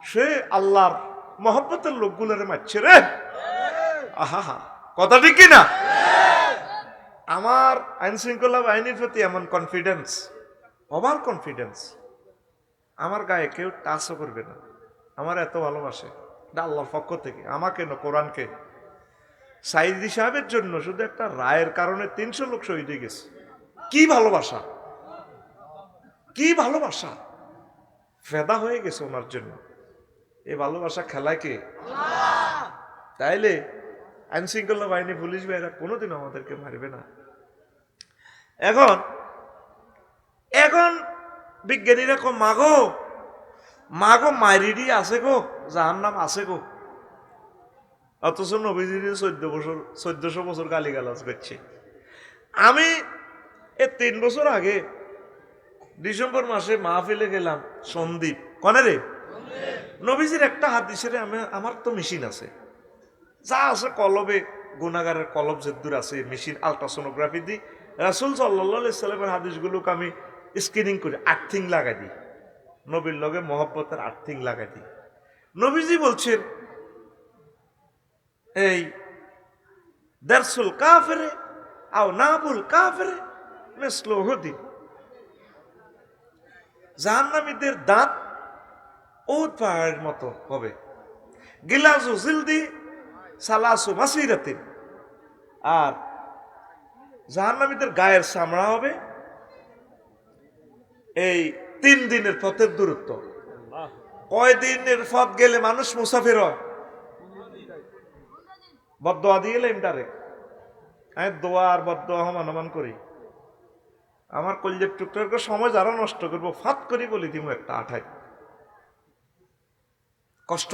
সে আল্লাহর মহব্বতের লোকগুলোরে মারছে রে। আহা, কথা ঠিক কিনা? আমার আইন শৃঙ্খলা বাহিনীর প্রতি এমন কনফিডেন্স, ওভার কনফিডেন্স, আমার গায়ে কেউ টাচও করবে না। আমার এত ভালোবাসে আল্লাহর পক্ষ থেকে, আমাকে না কোরআনকে। সাইদি সাহেবের জন্য শুধু একটা রায়ের কারণে 300 লোক শহীদ হয়ে গেছে। কি ভালোবাসা, কি ভালোবাসা, ফেদা হয়ে গেছে ওনার জন্য। এই ভালোবাসা খেলায় কে? তাইলে আইন শৃঙ্খলা বাহিনী, পুলিশ ভাইরা কোনোদিন আমাদেরকে মারবে না। এখন এখন বিজ্ঞানীরা কো মাগো মাইরিডি আছে গো, যার নাম আছে গো। অথচ নবীজির 1400 বছর গালি গালাজ করছে। আমি 3 বছর আগে ডিসেম্বর মাসে মাহফিলে গেলাম সন্দীপ, কনে রে নবীজির একটা হাদিসের আমার তো মেশিন আছে, যা আছে কলবে, গুনাগারের কলব যেদূর আছে মেশিন, আলট্রাসোনোগ্রাফি দিই রাসূল সাল্লাল্লাহু আলাইহি সাল্লামের হাদিসগুলোকে আমি স্ক্রিনিং করি, আর্থিং লাগাই দিই, নবীর লগে মহব্বতের আর্থিং লাগাই দিই। নবীজি বলছেন এই দারসুল কাফিরে আও নাবুল কাফিরে মিসলু হুদি, জাহান্নামীদের দাঁত উট পাহাড়ের মতো হবে, গিলাজু জিলদি সালাসু মাসিরাতিন, আর জাহান্নামীদের গায়ের চামড়া হবে এই 3 দিনের পথের দূরত্ব। কয় দিনের পথ গেলে মানুষ মুসাফির হয়? বদদোয়া দিয়ে এলেন ডাইরেক্ট। আমি দোয়া আর বদদোয়া সমান করি। আমার কলজের টুকটার সময় যারা নষ্ট করবো ফাঁত করি বলি দিমু একটা আঠাই কষ্ট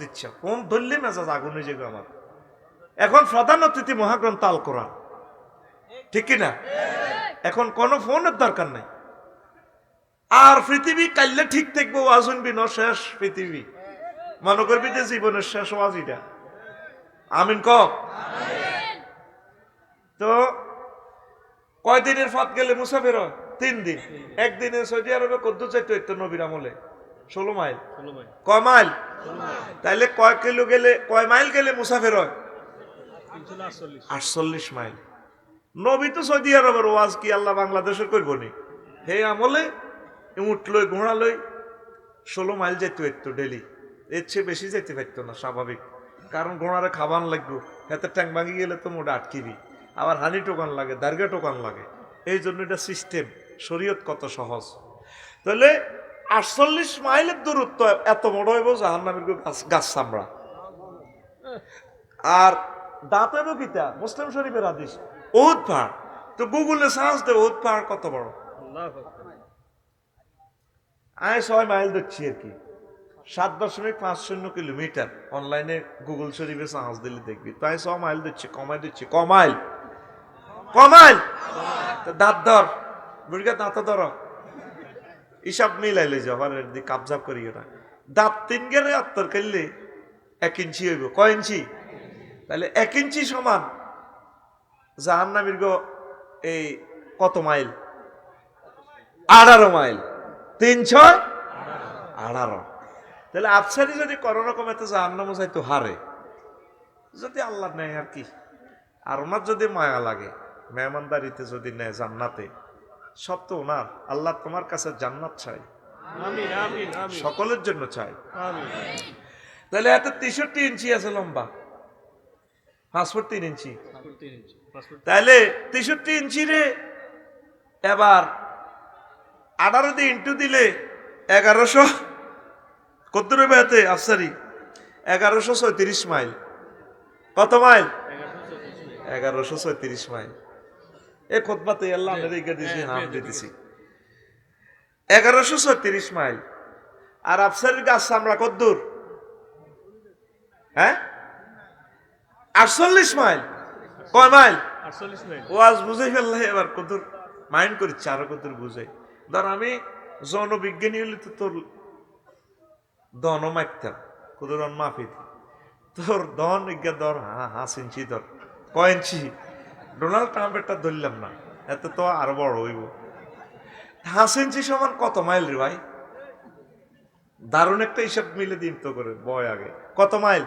দিচ্ছা কোন ধরলে মেজাজ আগুন হয়ে যাবে আমার। এখন প্রধান অতিথি মহাগ্রন্থ আল কোরআন, ঠিক কিনা? এখন কোন ফোনের দরকার নাই। আর পৃথিবী কাইলে ঠিক থাকবো, ওয়াজ শুনবি ন শেষ পৃথিবী, মনে করবি যে জীবনের শেষ ওয়াজ এটা। আমিন ক। তো কয়দিনের ফাঁদ গেলে মুসাফির 3 দিন। একদিনে সৌদি আরবে কদ্দু চাইতো একটু নবীর আমলে 16 মাইল। কয় মাইল? তাইলে কয় মাইল গেলে মুসাফির হয়? 48 মাইল। নবী তো সৌদি আরবের ওয়াজ কি আল্লাহ বাংলাদেশের করবো নি? হে আমলে উঠ লই ঘোড়া লই 16 মাইল যেত একটু ডেলি, এর চেয়ে বেশি যেতে পারতো না, স্বাভাবিক। কারণ ঘোড়ারে খাবান লাগবে, হাতে ট্যাং ভাঙি গেলে তো মোটা আটকিবি, আবার হানি টোকান লাগে, দার্গা টোকান লাগে। এই জন্য এটা সিস্টেম, শরীয়ত কত সহজ। তাহলে 48 মাইলের দূরত্ব এত বড় হইব জাহান্নামের গাছ চামড়া। আর দাঁত হইব কিতা? মুসলিম শরীফের হাদিস, উহুদ পাহাড়। তো গুগলে সার্চ দে উহুদ পাহাড় কত বড়। আমি 6 মাইল দেখছি আর কি, 7.50 কিলোমিটার। অনলাইনে গুগল শরীফে সার্চ দিলে দেখবি। তাই 6 মাইল দিচ্ছি, কমাই দিচ্ছি, কমাইল। দাঁত ধর, বুড়িকে দাঁত ধর, হিসাব মিলাইলে যাবার কাবজাব করিও না। দাঁত 3 গেলে আত্তর করলে 1 ইঞ্চি হইব। কয় ইঞ্চি? তাহলে 1 ইঞ্চি সমান জাহান্নামীর গো এই কত মাইল? 18 মাইল। 3 6 18। তাহলে আফসারি যদি কোনো রকম এত জাহান্নামে যাইতো হারে, যদি আল্লাহ নেয় আর কি। আর ওনার যদি মায়া লাগে, মেহমানদারিতে যদি নেয় জান্নাতে, সব তো ওনার। আল্লাহ তোমার কাছে জান্নাত চাই, সকলের জন্য চাই। তাহলে এত 63 ইঞ্চি আছে লম্বা, 5 ফুট 3 ইঞ্চি। তাহলে 63 ইঞ্চি রে এবার 18 দিয়ে ইন্টু দিলে 1100 কত রইবে হাতে আফসারি? 1134 মাইল। কত মাইল? 1134 মাইল। এ খুতবাতে আল্লাহ রেখে দিছি, নাম দিতেছি 1134 মাইল। আর আফসারির গাছ আমরা কত দূর? হ্যাঁ, 48 মাইল। কয় মাইল? 48 মাইল। ওয়াজ বুঝাই ফেললে এবার কত মাইন্ড করছে, আরো কত বুঝাই। ধর আমি জনবিজ্ঞানী হলে তো তোর দন মারতাম, কত দন মাফি, তোর দন ইজ্ঞা ধর 5 ইঞ্চি ধর। কয় ইঞ্চি? ডোনাল্ড ট্রাম্পেরটা ধরলাম না, এত তো আরো বড় হইব। 5 ইঞ্চি সমান কত মাইল রে ভাই? দারুণ একটা হিসাব মিলে দিন তো করে বয় আগে। কত মাইল?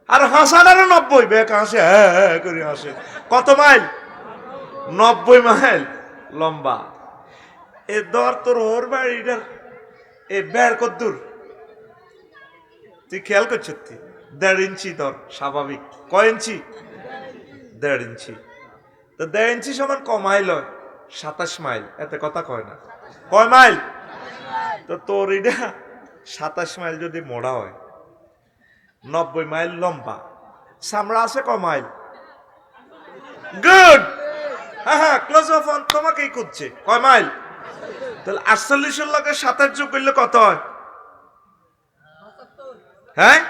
আর হাসান আর 90 বেক হাসে, হ্যাঁ করে হাসে। কত মাইল? 90 মাইল লম্বা। এ ধর তোর ওর বাড়িটার এ বের কত দূর তুই খেয়াল করছিস? 1.5 ইঞ্চি ধর, স্বাভাবিক। কয় ইঞ্চি? 1.5 ইঞ্চি। তো 1.5 ইঞ্চি সমান ক মাইল হয়? 27 মাইল। এতে কথা কয় না। কয় মাইল? তো তোর এটা 27 মাইল যদি মোড়া হয়, 90 মাইল লম্বা, চামড়া আছে ক মাইল? গুড, হ্যাঁ হ্যাঁ, ক্লোজ অফ অন তোমাকেই খুঁজছে। কয় মাইল? তাহলে 48 লোকের 27 যোগ করলে কত হয়? হ্যাঁ,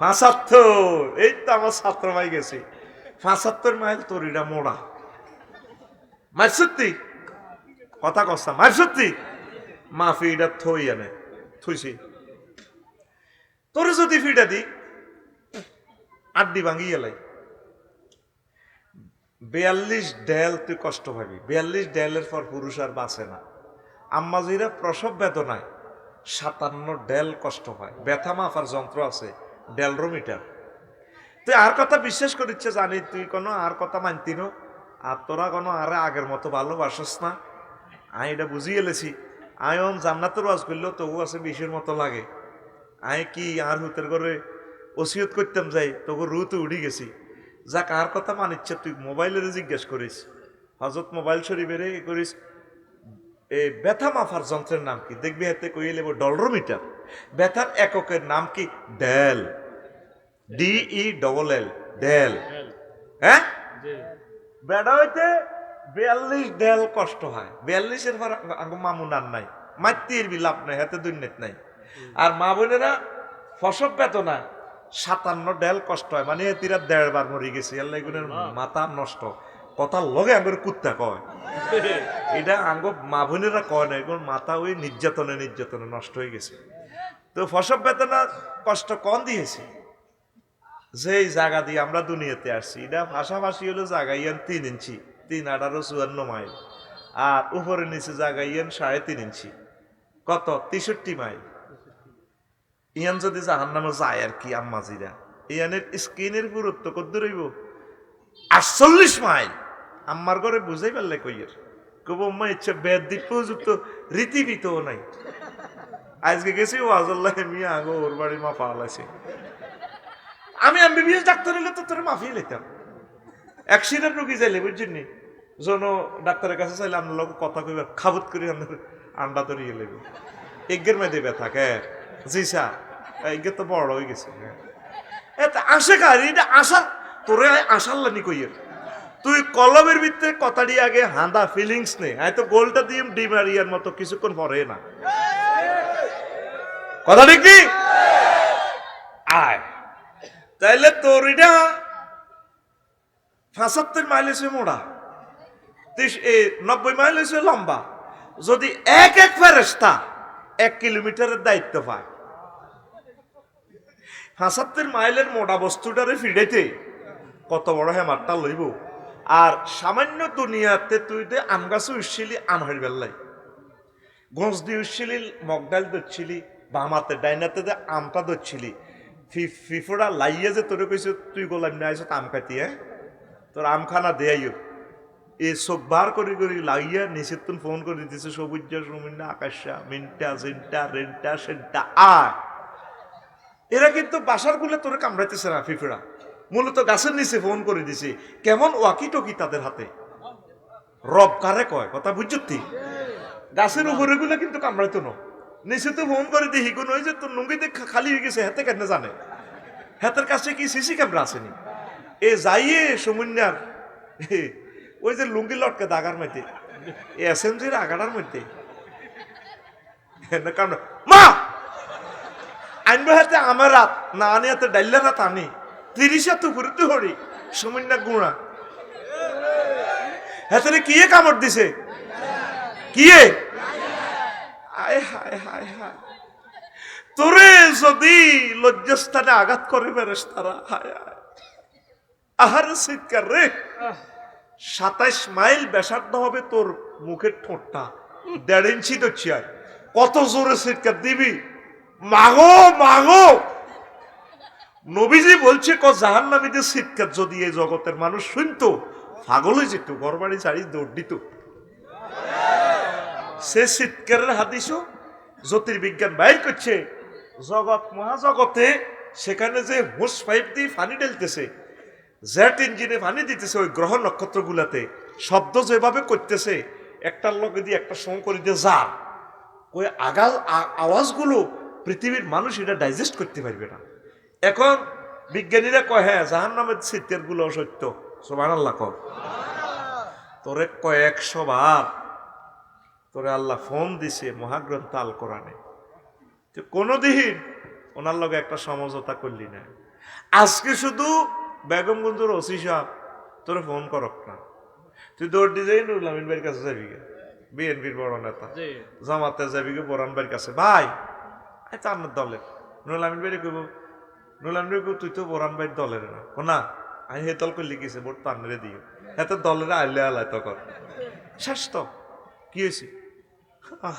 75। এই তো আমার ছাত্র ভাই গেছে 75 মাইল। তোর এটা মোড়া মার সত্যি কথা কস্তা, মার সত্যি মাফি এটা থই আনে থইছি। তোরে যদি ফিটা দি আড্ডি ভাঙি গেলাই। 42 ডেল তুই কষ্ট পাবি। 42 ডেলের পর পুরুষ আর বাঁচে না। আম্মাজিরা প্রসব বেদনায় 57 ডেল কষ্ট পায়। ব্যথা মাফার যন্ত্র আছে, ডেলরোমিটার। তুই আর কথা বিশ্বাস করিচ্ছে জানি, তুই কোনো আর কথা মানতি না, আর তোরা কোনো আরে আগের মতো ভালোবাসস না। আমি এটা বুঝিয়ে গেলেছি। আমি জান্নাতের ওয়াজ করলেও তবু আছে 20-এর মতো লাগে। আমি কি আর হুতের করে ওসিয়ত করতাম যাই, তবু রুতে উঠে গেছি। যা কার কথা মানিচ্ছে তুই মোবাইলের জিজ্ঞেস করিস, হজরত মোবাইল শরীফের করিস এই ব্যথা মাফার যন্ত্রের নাম কি, দেখবি হাতে কইয়ে নেব ডলরোমিটার। ব্যথার এককের নাম কি? Dell, DELL, Dell. হ্যাঁ বেড়া হইতে 42 ডেল কষ্ট হয়, 42-এর পর মামুন আর নাই, মাতৃর বিলাপ নাই, হাতে দুর্নীত নাই। আর মা বোনেরা ফসব বেতনা 57 ডেল কষ্ট হয়, মানে এতিরা 1.5 বার মরে গেছে। আল্লাহ এগুলোর মাথা নষ্ট, কথার লগে আঙ্গুর কুত্তা কয়, এটা আঙ্গ মা বোনেরা কয় না, এগুলোর মাথা ওই নির্যাতনে নির্যাতনে নষ্ট হয়ে গেছে। তো ফসব বেতনা কষ্ট কম দিয়েছে, যেই জায়গা দিয়ে আমরা দুনিয়াতে আসছি এটা পাশাপাশি হলো জায়গা ইয়ান 3 ইঞ্চি, 3-18-54 মাইল, আর উপরে নিচে জায়গা ইয়ান 3.5 ইঞ্চি, কত 63 মাইল। ইয়ান যদি জাহান্নামে যায় আর কি আম্মাজিরা, ইয়ানের স্কিনের পুরুত্ব কত রইব 48 মাইল। আম্মার ঘরে বুঝাই পারলে কইয়ের কব আম্মা ইচ্ছে বেদ দ্বীপ যুক্ত রীতিবিতও নাই। আজকে গেছি ওয়াজল্লাহ মিয়া আগো ওর বাড়ি মা পালাইছে, আমি এমবিবিএস ডাক্তার হলে তো তোর মাফিয়ে লেতাম। অ্যাক্সিডেন্ট রোগী যাইলে বুঝছেন নি, জন ডাক্তারের কাছে চাইলে আপনার লোক কথা কইবার খাবত করে আপনার আন্ডা তরিয়ে লেগে এগের মেয়েদের ব্যথা কে জি স্যার, এগের তো বড় হয়ে গেছে। এটা আসে কার, এটা আশা তোরে আশার লানি কইয়ের, তুই কলমের ভিতরে কথাটি আগে হাঁদা ফিলিংস নে, হয়তো গোলটা দিয়ে ডিমারিয়ার মতো কিছুক্ষণ পরে না, কথা ঠিক কি আয়। তাইলে তোর এটা 75 মাইল হয়েছে মোড়া, 90 মাইল হয়েছে লম্বা। যদি এক ফেরেশতা 1 কিলোমিটারের দায়িত্ব পায়, 75 মাইলের মোটা বস্তুটারে ফিরাইতে কত বড় হেমারটা লইব। আর সামান্য দুনিয়াতে তুই দে আম গাছে উঠছিলি, আম হারি বেল্লাই গঞ্জ দিয়ে উঠছিলি, মগডাল ধরছিলি, বামাতে ডাইনাতে দে আমটা ধরছিলি, ফিফোড়া লাইয়া যে তোরে কইছে তুই গোলাম নিয়ে আইস আম খাইতি, হ্যাঁ তোর আম খানা দেয়াইও এই চোখ বার করি করি লাইয়া নিচের তুন ফোন করে দিতেছে, সবুজা সুমিন্না আকাশা মিনটা জিনটা রেনটা সেনটা আয়। এরা কিন্তু বাসার গুলো তোরে কামড়াইতেছে না, ফিফোড়া মূলত গাছের নিচে ফোন করে দিছে, কেমন ওয়াকি টকি তাদের হাতে, রব কারে কয় কথা বুঝছি, গাছের উপরে গুলো কিন্তু কামড়াইতো না, নিচে তো ফোন করে দিই কোন ওই যে তোর লুঙ্গিতে খালি হয়ে গেছে, হাতে কেন জানে, হাতের কাছে কি সিসি ক্যামেরা আসেনি, এ যাইয়ে সমুন্যার ওই যে লুঙ্গি লটকে দাগার মধ্যে এসএমজির আগাড়ার মধ্যে মা আনবো হাতে আমার রাত না আনি হাতে ডাইলা রাত আনি 30 হাত উপরে তো হরি সমুন্যা গুঁড়া হাতে কি কামড় দিছে, কি আয় হায় হায় হায়, তোরে যদি লজ্জাস্থানে আঘাত করে ফেরেশতারা, হায় হায় আহারে চিৎকার রে। 27 মাইল ব্যাসার্ধ হবে তোর মুখের ঠোঁটটা, 1.5 ইঞ্চি তো চেয়ার, কত জোরে চিৎকার দিবি মাগো মাগো। নবীজি বলছে জাহান্নামীদের চিৎকার যদি এই জগতের মানুষ শুনতো পাগল হয়ে যেত, ঘরবাড়ি ছাড়ি দৌড় দিত। সে চিৎকারের হাদিসও জ্যোতির্বিজ্ঞান বাইর করছে, জগৎ মহাজগতে সেখানে যে হোস পাইপ দিয়ে পানি ঢেলতেছে, জেট ইঞ্জিনে পানি দিতেছে, ওই গ্রহ নক্ষত্র গুলাতে শব্দ যেভাবে করতেছে, একটার লগে দিয়ে একটা সঙ্গ করে দিয়ে যা, ওই আগাল আওয়াজগুলো পৃথিবীর মানুষ এটা ডাইজেস্ট করতে পারবে না। এখন বিজ্ঞানীরা কয় হ্যাঁ জাহান্নামের চিৎকার গুলো সত্য, সুবহানাল্লাহ কর। তোরে কয়েকশো বার তোরে আল্লাহ ফোন দিছে মহাগ্রন্থ আল কোরআনে, কোনদিন ওনার লগে একটা সমঝোতা করলি না। আজকে শুধু বেগমগঞ্জের ওসি সাহেব তোরে ফোন করক না, তুই দৌড় দিয়ে যাই নুরুল আমিন ভাইয়ের কাছে যাবি গে, বিএনপির বড় নেতা, জামাতে যাবি গে বোরান ভাইয়ের কাছে, ভাই আচ্ছা আপনার দলের নুরুল আমিন ভাই কইব, নুরুল আমিন ভাই তুই তো বোরান ভাইয়ের দলের না, না আমি হে দল করলি গেছে ভোট পান্নরে দিও, এত দলের আইলে আলায় তখন শেষ। তো কি হয়েছে,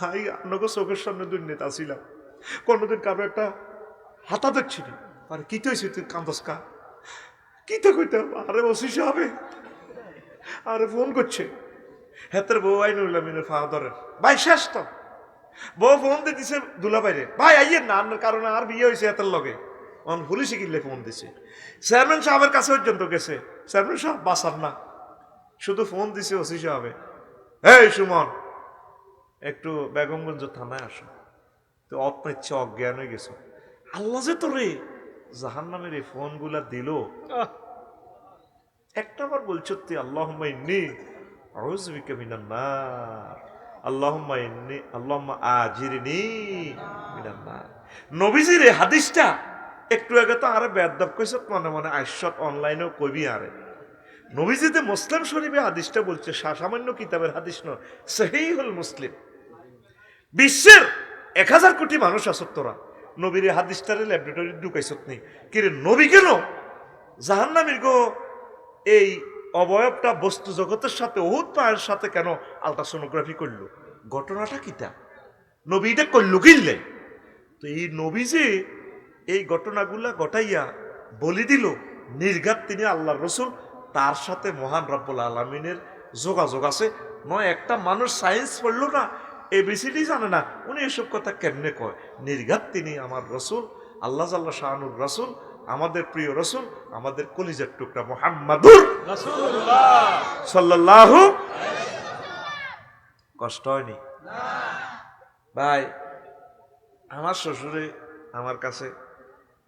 হাই আপনাকে চোখের সামনে দুর্নীতি আসিলাম, কোনোদিন কারো একটা হাতা দেখছিনি, আরে কি তো হয়েছে তুই কান্দস কা, কি তো কইতে আরে ওসি হবে, আরে ফোন করছে হেতের বউ আই নুরুল আমিনের ফাদারের ভাই শেষ। তো বউ ফোন দিতেছে দুলা বাইরে, ভাই আইয়ের না আপনার কারণে আর বিয়ে হয়েছে হেতের লগে, অন পুলিশে কিনলে ফোন দিছে, চেয়ারম্যান সাহেবের কাছে পর্যন্ত গেছে, চেয়ারম্যান সাহেব বাসার না, শুধু ফোন দিছে ওসি সাহেবে, এই সুমন একটু বেগমগঞ্জ থানায় আসো, তো অপ্রেচ্ছা অজ্ঞান হয়ে গেছো। আল্লাহ যে তোরে জাহান্নামের এই ফোন গুলা দিল, একটা বার বলছো তুই আল্লাহুম্মা ইন্নী আউযু বিকা মিনান নার, আল্লাহুম্মা ইন্নী আল্লাহুম্মা আজিরনি মিনান নার। নবীজির এই হাদিসটা একটু আগে তো আরে বেয়াদব কইছ, মনে মনে আইসত অনলাইনেও কইবি আরে। নবীজিতে মুসলিম শরীফে হাদিসটা বলছে, সামান্য কিতাবের হাদিস নয়, সহিহুল মুসলিম। বিশ্বের 1000 কোটি মানুষ আসত, তোরা নবীর এই হাদিসটারে ল্যাবরেটরি ঢুকাইছত নি কিরে? নবী কেন জাহান্নামীর গো এই অবয়বটা বস্তু জগতের সাথে ওহুদ পায়ের সাথে কেন আলট্রাসোনোগ্রাফি করলো? ঘটনাটা কিটা? নবী এটা করলো কিনলে? তো এই নবী যে এই ঘটনাগুলা ঘটাইয়া বলি দিল, নির্ঘাত তিনি আল্লাহর রসুল, তার সাথে মহান রব্বুল আলমিনের যোগাযোগ আছে। নয় একটা মানুষ সায়েন্স পড়লো না, এবিসিডি জানে না, উনি এসব কথা কেমনে কয়? নির্ঘাত তিনি আমার রসুল, আল্লাহ জাল্লা শাহানুর রসুল, আমাদের প্রিয় রসুল, আমাদের কলিজার টুকরা মুহাম্মাদুর রাসূলুল্লাহ সাল্লাল্লাহু। কষ্ট হয়নি ভাই? আমার শ্বশুরে আমার কাছে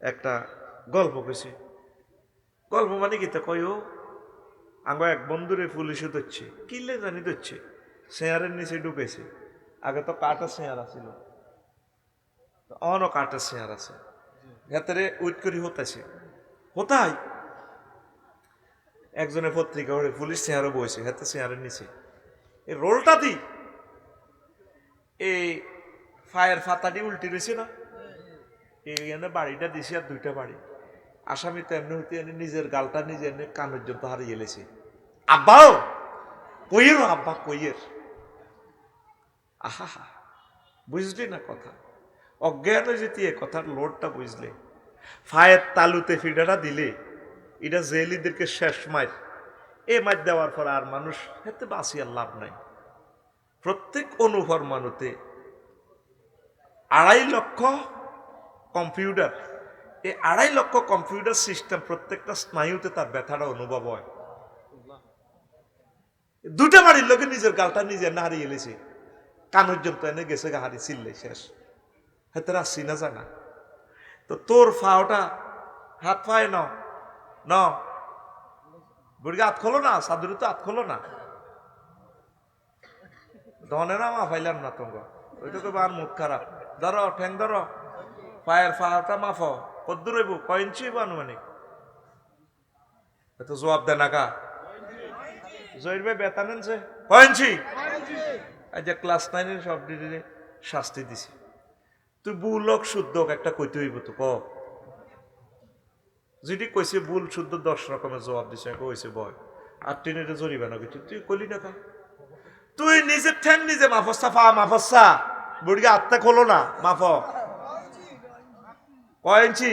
একটা গল্প কইছে। গল্প মানে কি তা কয়ও, আঙ্গ এক বন্ধুরে পুলিশে ধরছে, কিলে জানি ধরছে, শেয়ারের নিচে ঢুকেছে। আগে তো কাঠের শেয়ার আছিল, অনও কাঠের শেয়ার আছে, ভেতরে উইট করি হতাছে হতাই। একজনের পত্রিকা ওরে পুলিশ শেয়ারও বইছে, হাতে শেয়ারের নিচে এই রোলটা দি এই ফায়ার ফাতাটি উল্টি রয়েছে না, এইখানে বাড়িটা দিছে আর দুইটা বাড়ি। আসামি তো এমনি হতে এনে নিজের গালটা নিজে এনে কানের জন্য হারিয়ে এলেছে। আব্বাও কইয়ের, আব্বা কইয়ের, আহা হা, বুঝলি না কথা? অজ্ঞান হয়ে যেতে এ কথার লোডটা বুঝলে। ফায়ের তালুতে ফিডাটা দিলে এটা জেলিদেরকে শেষ মাইর, এ মাইর দেওয়ার পর আর মানুষ হেতে বাঁচিয়ার লাভ নাই। প্রত্যেক অনুফরমানুতে 2.5 লক্ষ কম্পিউটার, এই 2.5 লক্ষ কম্পিউটার সিস্টেম, প্রত্যেকটা স্নায়ুতে তার ব্যথাটা অনুভব হয়। দুটা বাড়ির লোকে নিজের গালটা নিজে না হারিয়ে এলেছে, কানুর জন্য এনে গেছে গা হারি চিল্লে শেষ, হেতে আসছি না জানা। তো তোর ফাওটা হাত পায়ে ন বুড়িকে হাত খোলো না, সাধুরে তো হাত খোলো না, ধনেরা মা ফাইলাম না তোমরা, ওইটাকে আর মুখ খারাপ। ধরো ঠ্যাং ধরো, পায়ের ফাটা মাফ কদ্দুর হইব, কয় ইঞ্চি হইব আনুমানিক? এত জবাব দেয় না কা জহির ভাই বেতন আনছে কয় ইঞ্চি? আজ ক্লাস 9-এর সব ডিগ্রি শাস্তি দিছি। তুই বুলক শুদ্ধ একটা কইতে হইব তো ক, যেটি কইছে ভুল শুদ্ধ 10 রকমের জবাব দিছে, কইছে বয় আর টিনেটে জরিবে না কিছু, তুই কইলি না কা? তুই নিজের ঠ্যাং নিজে মাফসা ফা মাফসা, বুড়িকে আত্মা খোলো না মাফ। কয় ইঞ্চি?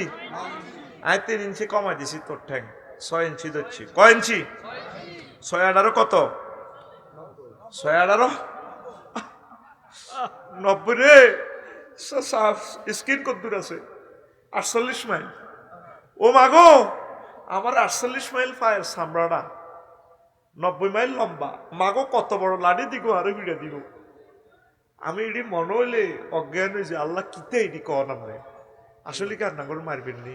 আমি 3 ইঞ্চি কমাই দিছি তোর ঠ্যাং, 6 ইঞ্চি ধরছি। কয় ইঞ্চি? 6-18 কত? 6-18 90 রে। স্কিন কত দূর আছে? 48 মাইল। ও মাগো, আমার 48 মাইল পায়ের চামড়াটা, 90 মাইল লম্বা। মাগো কত বড় লাড়ি দিব আরে ভিড়ে দিব। আমি এটি মনে হইলে অজ্ঞান হয়েছে, আল্লাহ কিতে এটি কন আপনি আসলে কি আর নাগর মারবেন নি?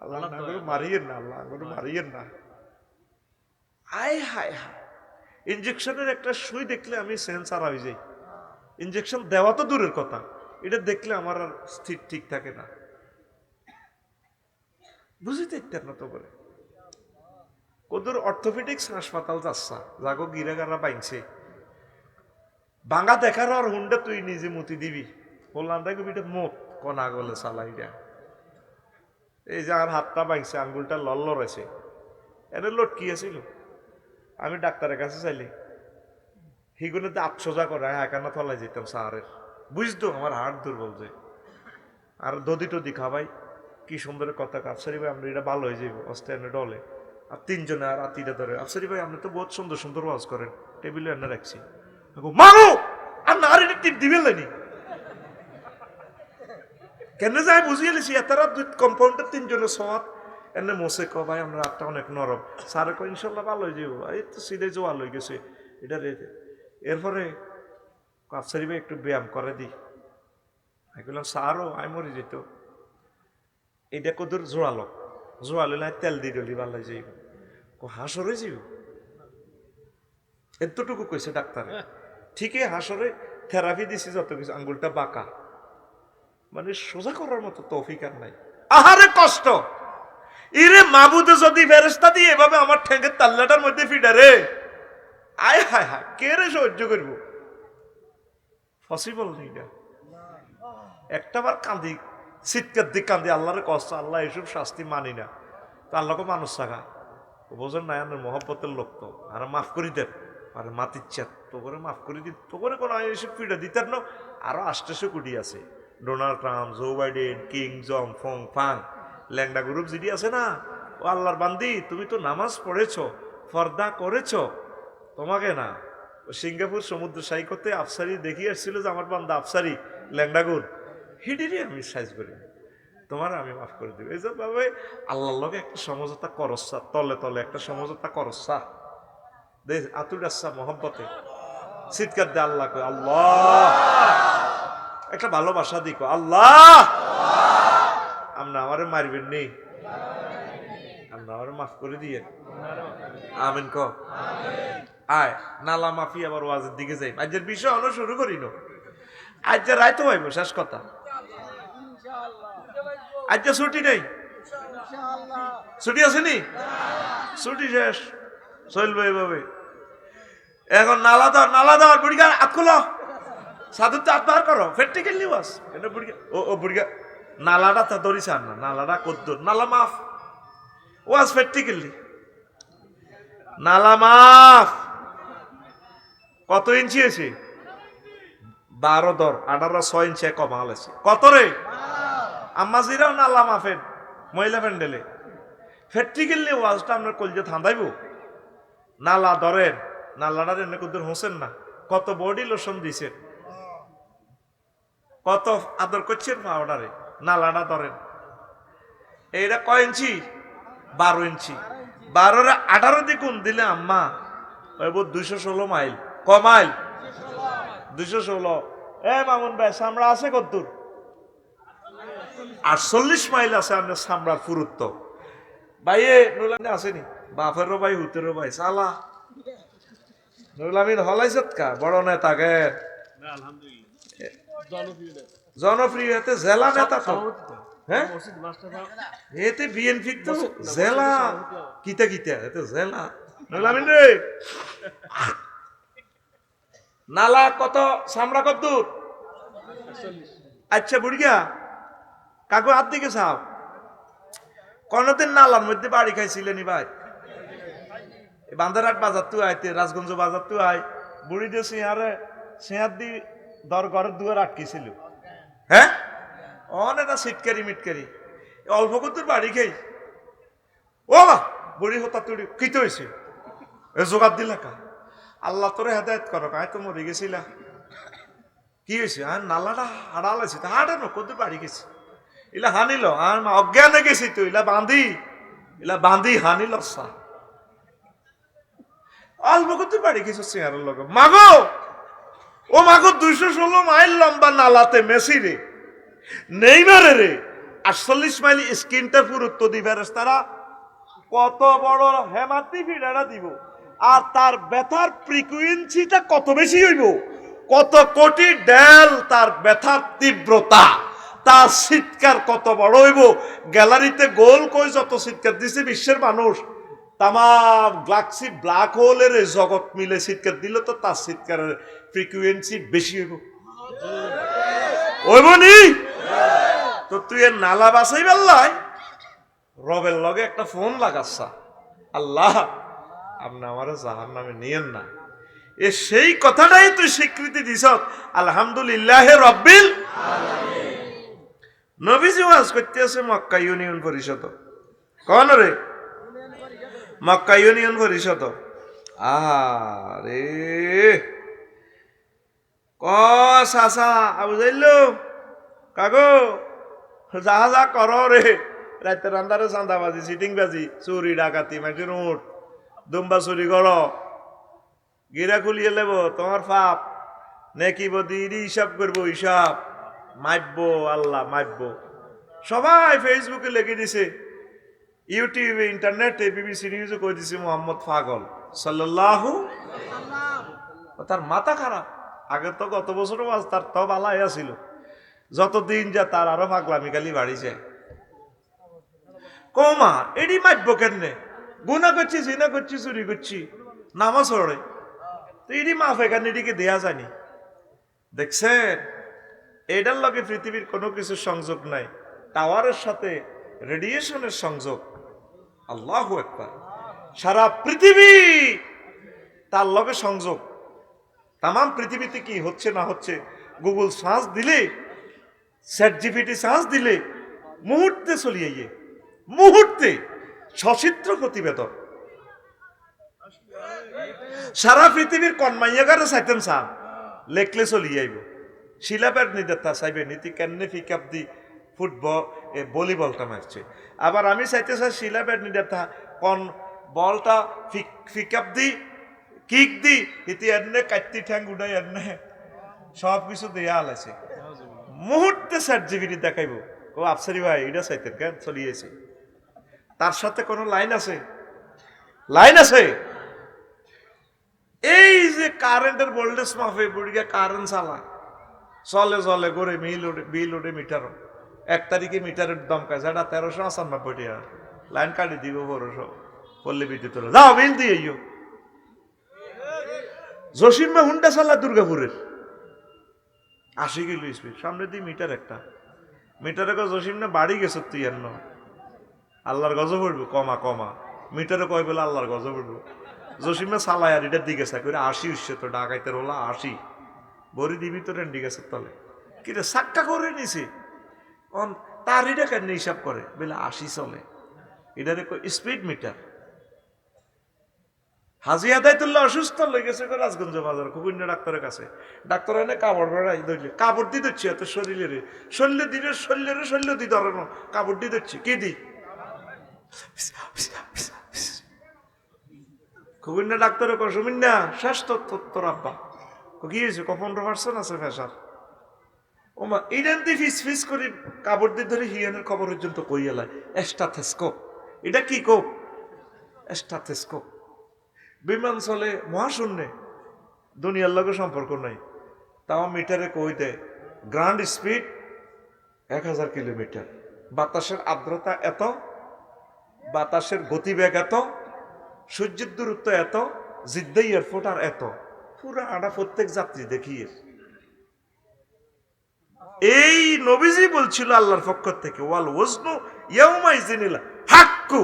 আল্লাহ নাগর মারিয়েন না, আল্লাহ নাগর মারিয়েন না। আয় হায় হায়, ইঞ্জেকশনের একটা সুই দেখলে আমি সেন্সার হয়ে যাই। ইঞ্জেকশন দেওয়া তো দূরের কথা, এটা দেখলে আমার আর স্থির ঠিক থাকে না, বুঝিতে ইত্যার মতো করে। ওদের অর্থোপেডিক্স হাসপাতাল যাচ্ছা, যাগো গিরাগারা বাইনছে বাঙ্গা দেখার আর হুন্ডা তুই নিজে মতি দিবি, বললাম দেখো বিটা মত কনা গলে চালাইটা। এই যে আমার হাতটা বাইছে, আঙ্গুলটা লল্লর আছে, এনে লটকি আছিল। আমি ডাক্তারের কাছে চাইলি হিগুনেতে 800 করে একান্ন থলাই যেতাম সাহারের, বুঝতো আমার হার্ট দুর্বল যে। আর দদি টদি খাবাই, কি সুন্দর কথা, আফসারি ভাই আমরা এটা ভালো হয়ে যাবো অস্তে এনে ডলে। আর 3 জনে আর আতিটা ধরে, আফসারি ভাই আপনি তো বহুত সুন্দর সুন্দর ওয়াজ করেন, টেবিলে এনে রাখছি। মাগো আর না আর এটা টিপ দিবেন লাইনি কেন যায় বুঝিয়ে লিছি, এতারা কম্পাউন্ডার 3 জনের সওয়াত এনে মোসে ক ভাই আমরা রাতটা অনেক নরম। স্যার কো ইনশাল্লাহ ভালো হয়ে যাবো, এই তো সিধে জোয়াল হয়ে গেছে এটা রেখে। এরপরে আফসারি ভাই একটু ব্যায়াম করে দিই, আমি বললাম স্যারও আমি মরে যেত। এটা কদুর জোড়ালো, জোড়ালো না তেল দিয়ে ডলি ভালো যাইব। হাসরে যাইব, এতটুকু কইছে ডাক্তার। ঠিকই হাসরে থেরাপি দিছি যত কিছু, আঙ্গুলটা বাঁকা, মানে সোজা করার মতো তৌফিক আর নাই। আহারে কষ্ট! ইরে মাবুদে যদি ফেরেশতা দিয়ে এভাবে আমার ঠ্যাঙ্গের তাল্লাটার মধ্যে ফিডারে, আয় হায় হায়, কে রে সহ্য করব? পসিবল নেই না। একটাবার কান্দি, চিৎকার দিয়ে কান্দি, আল্লাহরে কষ্ট, আল্লাহ এসব শাস্তি মানি না। তো আল্লাহকে মানুষ থাকা বোঝেন না, আমার মহব্বতের লোক তো, আর মাফ করি দেন, আর মাতিচ্ছা তো করে মাফ করে দিন, তো করে কোনো এসব ফিডা দিতেন না। আরো 800 কোটি আছে, ডোনাল্ড ট্রাম্প, জো বাইডেন, কিং জং ফং ফাং, ল্যাংডা গ্রুপ জিডি আছে না। ও আল্লাহর বান্দি, তুমি তো নামাজ পড়েছ, ফর্দা করেছ, তোমাকে না সিঙ্গাপুর সমুদ্র সাইকতে আফসারি দেখিয়ে আসছিল যে আমার বান্দা আফসারি ল্যাংডাগুর, হিডিরই আমি সাইজ করি, তোমার আমি মাফ করে দিব। এই যে ভাবে আল্লাহর লগে একটা সমঝোতা করসা, তলে তলে একটা সমঝোতা করসা, দে আতুর আসা মহব্বতে চিৎকার দে আল্লাহ কই আল্লাহ, একটা ভালোবাসা দিকো আল্লাহ, আমরা আমারে মারবেন নেই, আমরা আমারে মাফ করে দিয়ে আমিন ক। আয় নালা মাফি আবার ওয়াজের দিকে যাই, আজকের বিষয় হলো শুরু করি না, আজ রায় তো হইব শেষ কথা, আজ ছুটি নেই, ছুটি আসেনি, ছুটি শেষ, চলবে এইভাবে। এখন নালা দেওয়ার বুড়িগা হাত খোলো, সাধু তো হাত বার করো, প্র্যাকটিক্যাল নিউজ এটা বুড়িগা, ও বুড়িগা নালাটা তা ধরিস আর না, নালাটা কদ্দুর, নালা মাফ, ওয়াজ প্র্যাকটিক্যালি নালা মাফ। কত ইঞ্চি আছে? 12 দর 18 6 ইঞ্চি কমাল আছে, কত রে আম্মাজিরাও নালা মাফেন মহিলা প্যান্ডেলে, প্র্যাকটিক্যালি ওয়াজটা আপনার কলজে থান্দাইব। নালা ধরেন, নালাটা এনে কদ্দুর হোসেন না, কত বডি লোশন দিছেন, কত আদর করছেন পাউডারে, নালাটা ধরেন। এইটা কয় ইঞ্চি? 12 ইঞ্চি, 12 18 দ্বিগুণ দিলে আম্মা 216 মাইল, ক মাইল? 216। এ মামুন ভাই সামরা আছে কদ্দুর? 48 মাইল আছে আপনার সামরার পুরুত্ব। ভাইয়ে নুলামিন আসেনি, বাপেরও ভাই হুতেরও ভাই সালা নুলামিন হলাইছত কা বড় নেতাকে, জনপ্রিয় এতে জেলা নেতা তো, হ্যাঁ এতে বিএনপি তো জেলা কিতা কিতা, এতে জেলা নুলামিন রে। নালা কত, সামরা কত দূর? আচ্ছা বুড়িয়া কাকু হাত দিকে চাও, কোনদিন নালার মধ্যে বাড়ি খাইছিলেনি ভাই? বান্দারহাট বাজার তু আইতে, রাজগঞ্জ বাজার তু আই, বুড়ি দিয়ে সিঁহার দি দর ঘরের দুয়ার আটকেছিল, হ্যাঁ অনেকটা সিটকারি মিটকারি, অল্প কতুর বাড়ি খাই, ও মা বুড়ি হতা তুড়ি কিতে হয়েছে, এ জোগাড় দিলা কা, আল্লাহ তোরে হেদায়ত করো, কায় তো মরে গেছিলা, কি হয়েছে? আর নালাটা হাড়াল আছে, তা হাড়ে না কত বাড়ি গেছে, ইলা হানিল, আর অজ্ঞানে গেছি তো, ইলা বান্ধি হানিল সা, অল্প কত বাড়ি গেছে চেয়ারের লগে, মাগো ও মাগো 216 মাইল লম্বা নালাতে মেসি রে, নেইমারে রে 48 মাইল স্ক্রিনটার পুরুত্ব দিবে তারা, কত বড় হেমাতি ফিডারা দিব, আর তার ব্যথার ফ্রিকুয়েন্সিটা কত বেশি হইব, কত কোটি ডেল তার ব্যথার তীব্রতা, তার চিৎকার কত বড় হইব। গ্যালারিতে গোল কই যত চিৎকার দিছে বিশ্বের মানুষ, তাম গ্যালাক্সি ব্ল্যাক হোলের জগৎ মিলে চিৎকার দিল তো তার চিৎকারের ফ্রিকুয়েন্সি বেশি হইব, হইব নি? তো তুই এর নালা বাসাই বেল্লাই রবের লগে একটা ফোন লাগাচ্ছা, আল্লাহ আপনি আমার জাহান নামে নিয়েন না, এ সেই কথাটাই তুই স্বীকৃতি দিছ, আলহামদুলিল্লাহ রব্বিল আলামিন। নবীজি ওয়াজ করতে আছে মক্কা ইউনিয়ন পরিষদ, কোন রে? মক্কা ইউনিয়ন পরিষদ। আরে ক চাচা বুঝাইলো কাগো যা কর রে, রাতে রান্দারে চান্দাবাজি, সিটিং বাজি, চুরি ডাকাতি, মাটির উঠ দুম্বা চুরি কর, গিরা খুলিয়ে লেব তোমার পাপ, নেকি বদি হিসাব করবো, হিসাব মাইব, আল্লাহ মাইব। সবাই ফেসবুকে লেগে দিছে ইউটিউবে ইন্টারনেটে বিবিসি নিউজে কই দিছে মোহাম্মদ পাগল সাল্লাল্লাহু, তার মাথা খারাপ। আগে তো গত বছরও আজ তার তো বালাই আছিল, যতদিন যা তার আরো পাগলামি খালি বাড়িছে। কমা এডি মারবো কেনে, গুনা করছি, জিনা করছি, চুরি করছি, নামাজ পড়ে, তো এডি মাফ এখানে এদিকে দেয়া যায়নি। দেখছেন, এটার লগে পৃথিবীর কোনো কিছু সংযোগ নাই, টাওয়ারের সাথে রেডিয়েশনের সংযোগ। আল্লাহু আকবার, সারা পৃথিবী তার লগে সংযোগ। তাম পৃথিবীতে কি হচ্ছে না হচ্ছে গুগল সার্চ দিলে, চ্যাট জিপিটি সার্চ দিলে মুহূর্তে চলিয়ে গিয়ে, মুহূর্তে সচিত্র প্রতিবেদন। সারা পৃথিবীর কনমাইয়াগারে চাইতেন সাহ লেখলে চলিয়ে আইব। শিলাপের নিদেতা চাইবে নীতি কেনে পিক দি ফুটবল ভলিবলটা মারছে। আবার আমি চাইতে চাই শিলাপের নিদেতা কোন বলটা পিক দি কিক দি ইতি এনে কাটতি ঠ্যাং উঠাই এনে সব কিছু দেয়া আলাইছে। মুহূর্তে চ্যাট জিপিটি দেখাইব, ও আফসারি ভাই এটা চাইতেন কেন চলিয়েছে। তার সাথে কোনো লাইন আছে? লাইন আছে? এই যে কারেন্টের ভোল্টেজ মাফে বুড়িয়া কারেন্ট চালায়, চলে চলে করে বিল ওঠে মিটারও। 1 তারিখে মিটারের দাম কাজ 1395 টাকা, লাইন কাটি দিব 1200, পল্লী বিদ্যুৎ যাও বিল দিয়ে। জসিমা হুন্ডা চালা দুর্গাপুরের 80 কিলো স্পিড, সামনে দিয়ে মিটার একটা, মিটারে জসিম না বাড়ি গেছ তুই এন্ন আল্লাহর গজব পড়বো, কমা কমা মিটারে কয় বলে আল্লাহর গজব পড়বো। জসিমা চালায় আর এটার দিকে চা করে 80 উঠছে, তো ডাকাইতের ওলা 80 বড়ি দিবি তো রেন্ডি গেছে তলে কিরে সাক্কা করে নিছে। তার এটা কেন হিসাব করে বলে 80 চলে, এটারে স্পিড মিটার। হাজি আদায়তুল্লাহ অসুস্থ হয়ে গেছে রাজগঞ্জ বাজার কুকুন্য ডাক্তারের কাছে। ডাক্তার এনে কাপড় বেড়াই ধরলে, কাপড় দিয়ে দিচ্ছি এত শরীরে, শরীরে দিলে শরীরে দি ধরানো, কাপড় দিয়ে দিচ্ছি কি দি কুকুন্য ডাক্তারের কসমিন না শেষ তোর আব্বা কি হয়েছে, 15% আছে ফেসার। ওমা ইডেন দি ফিস ফিস করে কাপড় দিয়ে ধরে হিয়ানের খবর পর্যন্ত কই এলায় স্টাথেস্কোপ। এটা কি কোপ? স্টাথেস্কোপ। বিমান চলে মহাশূন্যে, দুনিয়ার লগে সম্পর্ক নাই, তাও মিটারে কই দেয় গ্রাউন্ড স্পিড 1000 কিলোমিটার, বাতাসের আর্দ্রতা এত, বাতাসের গতিবেগ এত, সূর্যের দূরত্ব এত, জিদ্দা এয়ারপোর্ট আর এত, পুরা আড়া প্রত্যেক যাত্রী দেখিয়ে। এই নবীজি বলছিল আল্লাহর পক্ষ থেকে ওয়াল ওয়াজনু ইয়াউমাইজিনিল হাক্কু,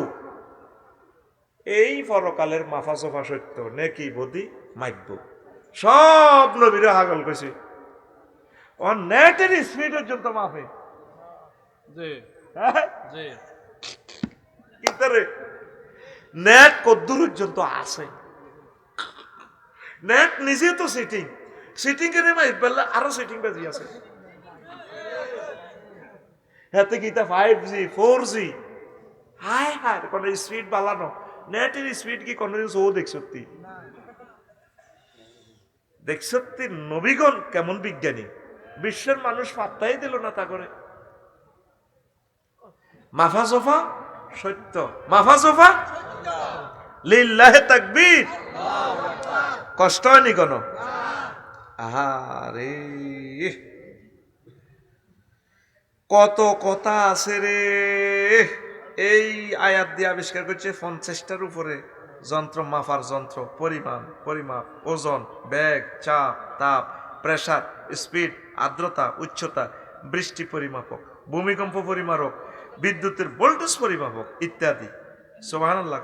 এই পরকালের মাফা সোফা সত্য, নেকি বদি মাইব্য। সব নবীরা হাগল কইছে ও নেটের স্পিড পর্যন্ত মাফে কিন্তু নেট কদ্দুর পর্যন্ত আছে। নেট নিজে তো সেটিং এর মাইক বললে আরো সেটিং বাজি আছে। হাতে গীতা 5G 4G হায় হায় কোন স্পিড বাড়ানো, নেটের স্পিড কি কোন ও দেখছতি? দেখছতি নবীগণ কেমন বিজ্ঞানী, বিশ্বের মানুষ পাত্তাই দিল না তা করে। মাফা সোফা সত্য, মাফা সোফা লিল্লাহে তাকবীর। কষ্ট হয়নি কোন? আহারে কত কথা আছে রে। এই আয়াত দিয়ে আবিষ্কার করছে 50টার উপরে যন্ত্র, মাফার যন্ত্র, পরিমাণ, পরিমাপ, ওজন, বেগ, চাপ, তাপ, প্রেসার, স্পিড, আর্দ্রতা, উচ্চতা, বৃষ্টি পরিমাপক, ভূমিকম্প পরিমাপক, বিদ্যুতের ভোল্টেজ পরিমাপক ইত্যাদি। সুবহানাল্লাহ।